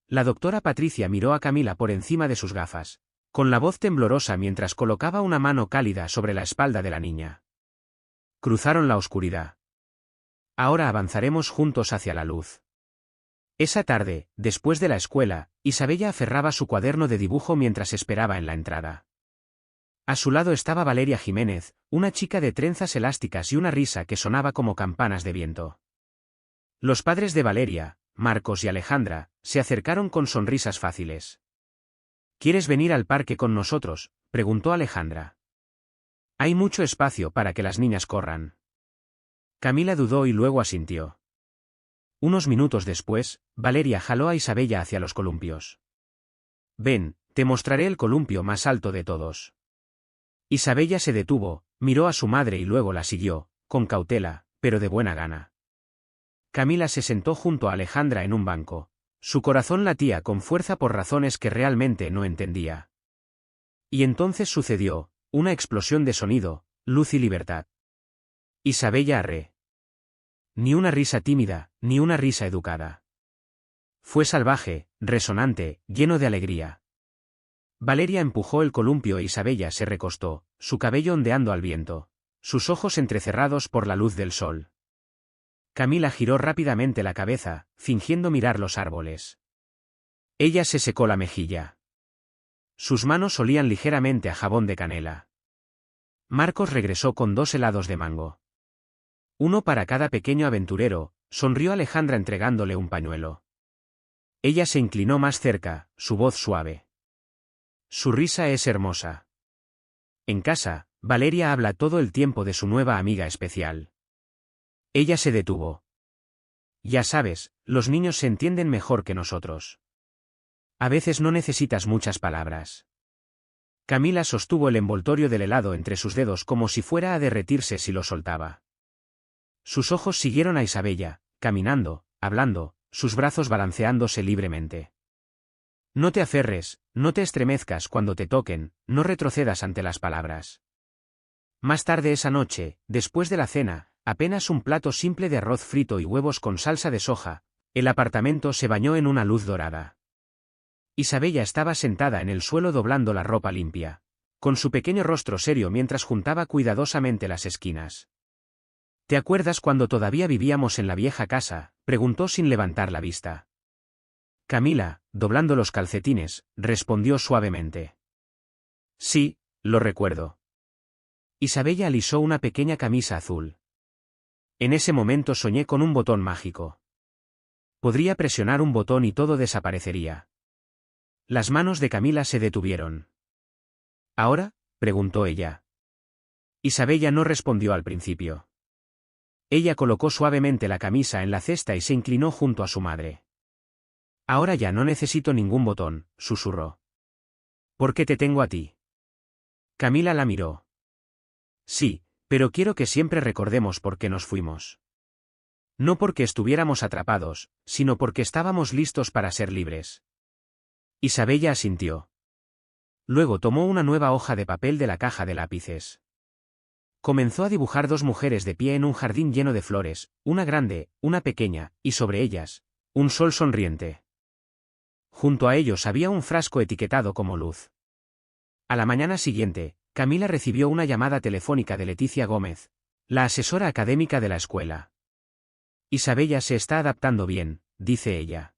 La doctora Patricia miró a Camila por encima de sus gafas, con la voz temblorosa mientras colocaba una mano cálida sobre la espalda de la niña. Cruzaron la oscuridad. Ahora avanzaremos juntos hacia la luz. Esa tarde, después de la escuela, Isabella aferraba su cuaderno de dibujo mientras esperaba en la entrada. A su lado estaba Valeria Jiménez, una chica de trenzas elásticas y una risa que sonaba como campanas de viento. Los padres de Valeria, Marcos y Alejandra, se acercaron con sonrisas fáciles. ¿Quieres venir al parque con nosotros?, preguntó Alejandra. Hay mucho espacio para que las niñas corran. Camila dudó y luego asintió. Unos minutos después, Valeria jaló a Isabella hacia los columpios. Ven, te mostraré el columpio más alto de todos. Isabella se detuvo, miró a su madre y luego la siguió, con cautela, pero de buena gana. Camila se sentó junto a Alejandra en un banco. Su corazón latía con fuerza por razones que realmente no entendía. Y entonces sucedió, una explosión de sonido, luz y libertad. Isabella arre. Ni una risa tímida, ni una risa educada. Fue salvaje, resonante, lleno de alegría. Valeria empujó el columpio e Isabella se recostó, su cabello ondeando al viento, sus ojos entrecerrados por la luz del sol. Camila giró rápidamente la cabeza, fingiendo mirar los árboles. Ella se secó la mejilla. Sus manos olían ligeramente a jabón de canela. Marcos regresó con 2 helados de mango. Uno para cada pequeño aventurero, sonrió Alejandra entregándole un pañuelo. Ella se inclinó más cerca, su voz suave. Su risa es hermosa. En casa, Valeria habla todo el tiempo de su nueva amiga especial. Ella se detuvo. Ya sabes, los niños se entienden mejor que nosotros. A veces no necesitas muchas palabras. Camila sostuvo el envoltorio del helado entre sus dedos como si fuera a derretirse si lo soltaba. Sus ojos siguieron a Isabella, caminando, hablando, sus brazos balanceándose libremente. No te aferres, no te estremezcas cuando te toquen, no retrocedas ante las palabras. Más tarde esa noche, después de la cena, apenas un plato simple de arroz frito y huevos con salsa de soja, el apartamento se bañó en una luz dorada. Isabella estaba sentada en el suelo doblando la ropa limpia, con su pequeño rostro serio mientras juntaba cuidadosamente las esquinas. ¿Te acuerdas cuando todavía vivíamos en la vieja casa?, preguntó sin levantar la vista. Camila, doblando los calcetines, respondió suavemente. Sí, lo recuerdo. Isabella alisó una pequeña camisa azul. En ese momento soñé con un botón mágico. Podría presionar un botón y todo desaparecería. Las manos de Camila se detuvieron. ¿Ahora?, preguntó ella. Isabella no respondió al principio. Ella colocó suavemente la camisa en la cesta y se inclinó junto a su madre. Ahora ya no necesito ningún botón, susurró. ¿Por qué te tengo a ti? Camila la miró. Sí, pero quiero que siempre recordemos por qué nos fuimos. No porque estuviéramos atrapados, sino porque estábamos listos para ser libres. Isabella asintió. Luego tomó una nueva hoja de papel de la caja de lápices. Comenzó a dibujar 2 mujeres de pie en un jardín lleno de flores, una grande, una pequeña, y sobre ellas, un sol sonriente. Junto a ellos había un frasco etiquetado como luz. A la mañana siguiente, Camila recibió una llamada telefónica de Leticia Gómez, la asesora académica de la escuela. Isabella se está adaptando bien, dice ella.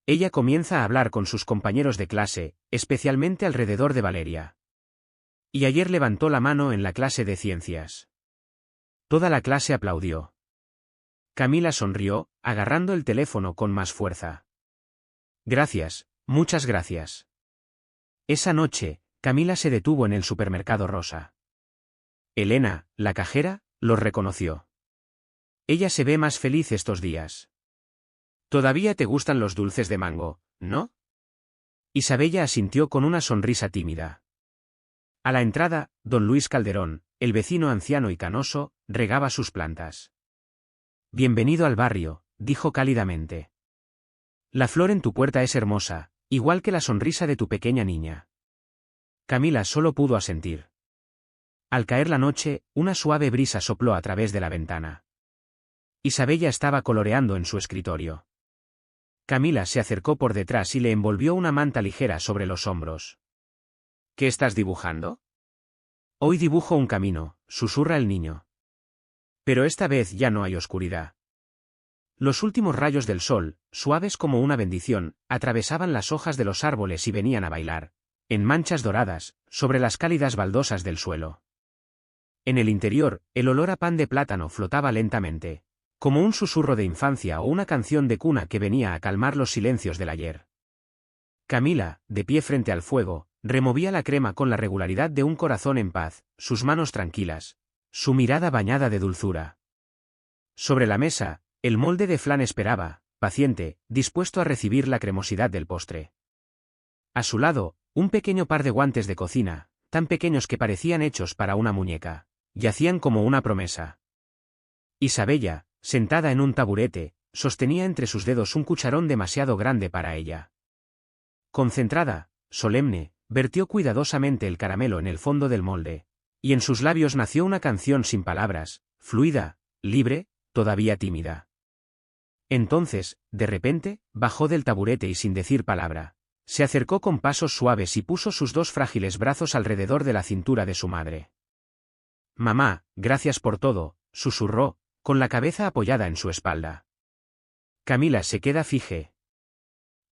Ella comienza a hablar con sus compañeros de clase, especialmente alrededor de Valeria. Y ayer levantó la mano en la clase de ciencias. Toda la clase aplaudió. Camila sonrió, agarrando el teléfono con más fuerza. Gracias, muchas gracias. Esa noche, Camila se detuvo en el supermercado rosa. Elena, la cajera, los reconoció. Ella se ve más feliz estos días. Todavía te gustan los dulces de mango, ¿no? Isabella asintió con una sonrisa tímida. A la entrada, don Luis Calderón, el vecino anciano y canoso, regaba sus plantas. Bienvenido al barrio, dijo cálidamente. La flor en tu puerta es hermosa, igual que la sonrisa de tu pequeña niña. Camila solo pudo asentir. Al caer la noche, una suave brisa sopló a través de la ventana. Isabella estaba coloreando en su escritorio. Camila se acercó por detrás y le envolvió una manta ligera sobre los hombros. ¿Qué estás dibujando? Hoy dibujo un camino, susurra el niño. Pero esta vez ya no hay oscuridad. Los últimos rayos del sol, suaves como una bendición, atravesaban las hojas de los árboles y venían a bailar, en manchas doradas, sobre las cálidas baldosas del suelo. En el interior, el olor a pan de plátano flotaba lentamente, como un susurro de infancia o una canción de cuna que venía a calmar los silencios del ayer. Camila, de pie frente al fuego, removía la crema con la regularidad de un corazón en paz, sus manos tranquilas, su mirada bañada de dulzura. Sobre la mesa, el molde de flan esperaba, paciente, dispuesto a recibir la cremosidad del postre. A su lado, un pequeño par de guantes de cocina, tan pequeños que parecían hechos para una muñeca, yacían como una promesa. Isabella, sentada en un taburete, sostenía entre sus dedos un cucharón demasiado grande para ella. Concentrada, solemne, vertió cuidadosamente el caramelo en el fondo del molde, y en sus labios nació una canción sin palabras, fluida, libre, todavía tímida. Entonces, de repente, bajó del taburete y sin decir palabra, se acercó con pasos suaves y puso sus dos frágiles brazos alrededor de la cintura de su madre. Mamá, gracias por todo, susurró, con la cabeza apoyada en su espalda. Camila se queda fije.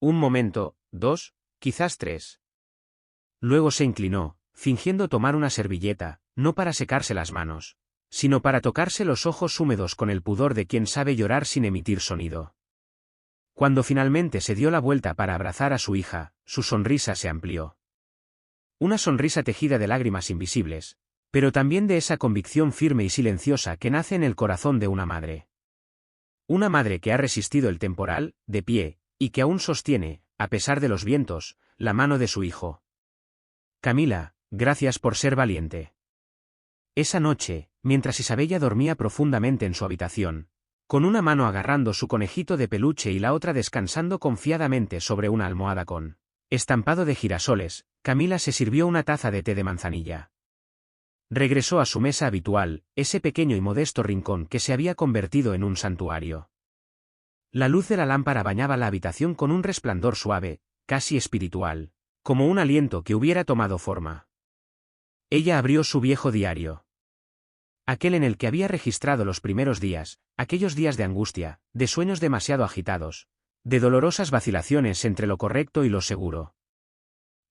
Un momento, dos, quizás tres. Luego se inclinó, fingiendo tomar una servilleta, no para secarse las manos, sino para tocarse los ojos húmedos con el pudor de quien sabe llorar sin emitir sonido. Cuando finalmente se dio la vuelta para abrazar a su hija, su sonrisa se amplió. Una sonrisa tejida de lágrimas invisibles, pero también de esa convicción firme y silenciosa que nace en el corazón de una madre. Una madre que ha resistido el temporal, de pie, y que aún sostiene, a pesar de los vientos, la mano de su hijo. Camila, gracias por ser valiente. Esa noche, mientras Isabella dormía profundamente en su habitación, con una mano agarrando su conejito de peluche y la otra descansando confiadamente sobre una almohada con estampado de girasoles, Camila se sirvió una taza de té de manzanilla. Regresó a su mesa habitual, ese pequeño y modesto rincón que se había convertido en un santuario. La luz de la lámpara bañaba la habitación con un resplandor suave, casi espiritual, como un aliento que hubiera tomado forma. Ella abrió su viejo diario. Aquel en el que había registrado los primeros días, aquellos días de angustia, de sueños demasiado agitados, de dolorosas vacilaciones entre lo correcto y lo seguro.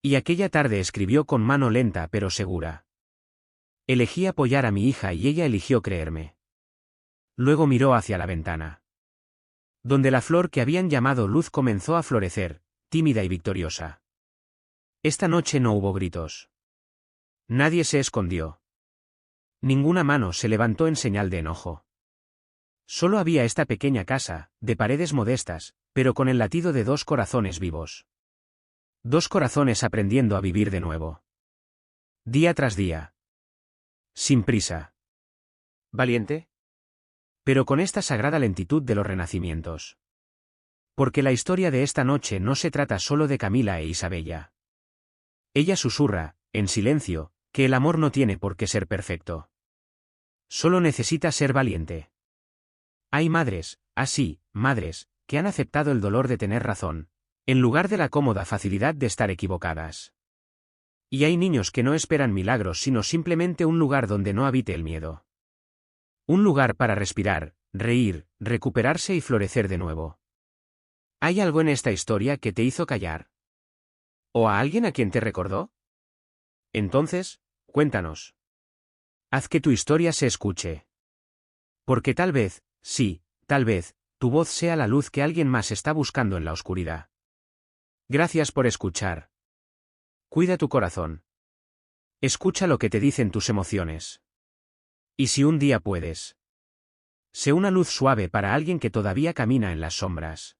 Y aquella tarde escribió con mano lenta pero segura. Elegí apoyar a mi hija y ella eligió creerme. Luego miró hacia la ventana, donde la flor que habían llamado luz comenzó a florecer, tímida y victoriosa. Esta noche no hubo gritos. Nadie se escondió. Ninguna mano se levantó en señal de enojo. Solo había esta pequeña casa, de paredes modestas, pero con el latido de dos corazones vivos. Dos corazones aprendiendo a vivir de nuevo. Día tras día. Sin prisa. ¿Valiente? Pero con esta sagrada lentitud de los renacimientos. Porque la historia de esta noche no se trata solo de Camila e Isabella. Ella susurra, en silencio, que el amor no tiene por qué ser perfecto. Solo necesita ser valiente. Hay madres, así, madres, que han aceptado el dolor de tener razón, en lugar de la cómoda facilidad de estar equivocadas. Y hay niños que no esperan milagros sino simplemente un lugar donde no habite el miedo. Un lugar para respirar, reír, recuperarse y florecer de nuevo. ¿Hay algo en esta historia que te hizo callar? ¿O a alguien a quien te recordó? Entonces, cuéntanos. Haz que tu historia se escuche. Porque tal vez, sí, tal vez, tu voz sea la luz que alguien más está buscando en la oscuridad. Gracias por escuchar. Cuida tu corazón. Escucha lo que te dicen tus emociones. Y si un día puedes, sé una luz suave para alguien que todavía camina en las sombras.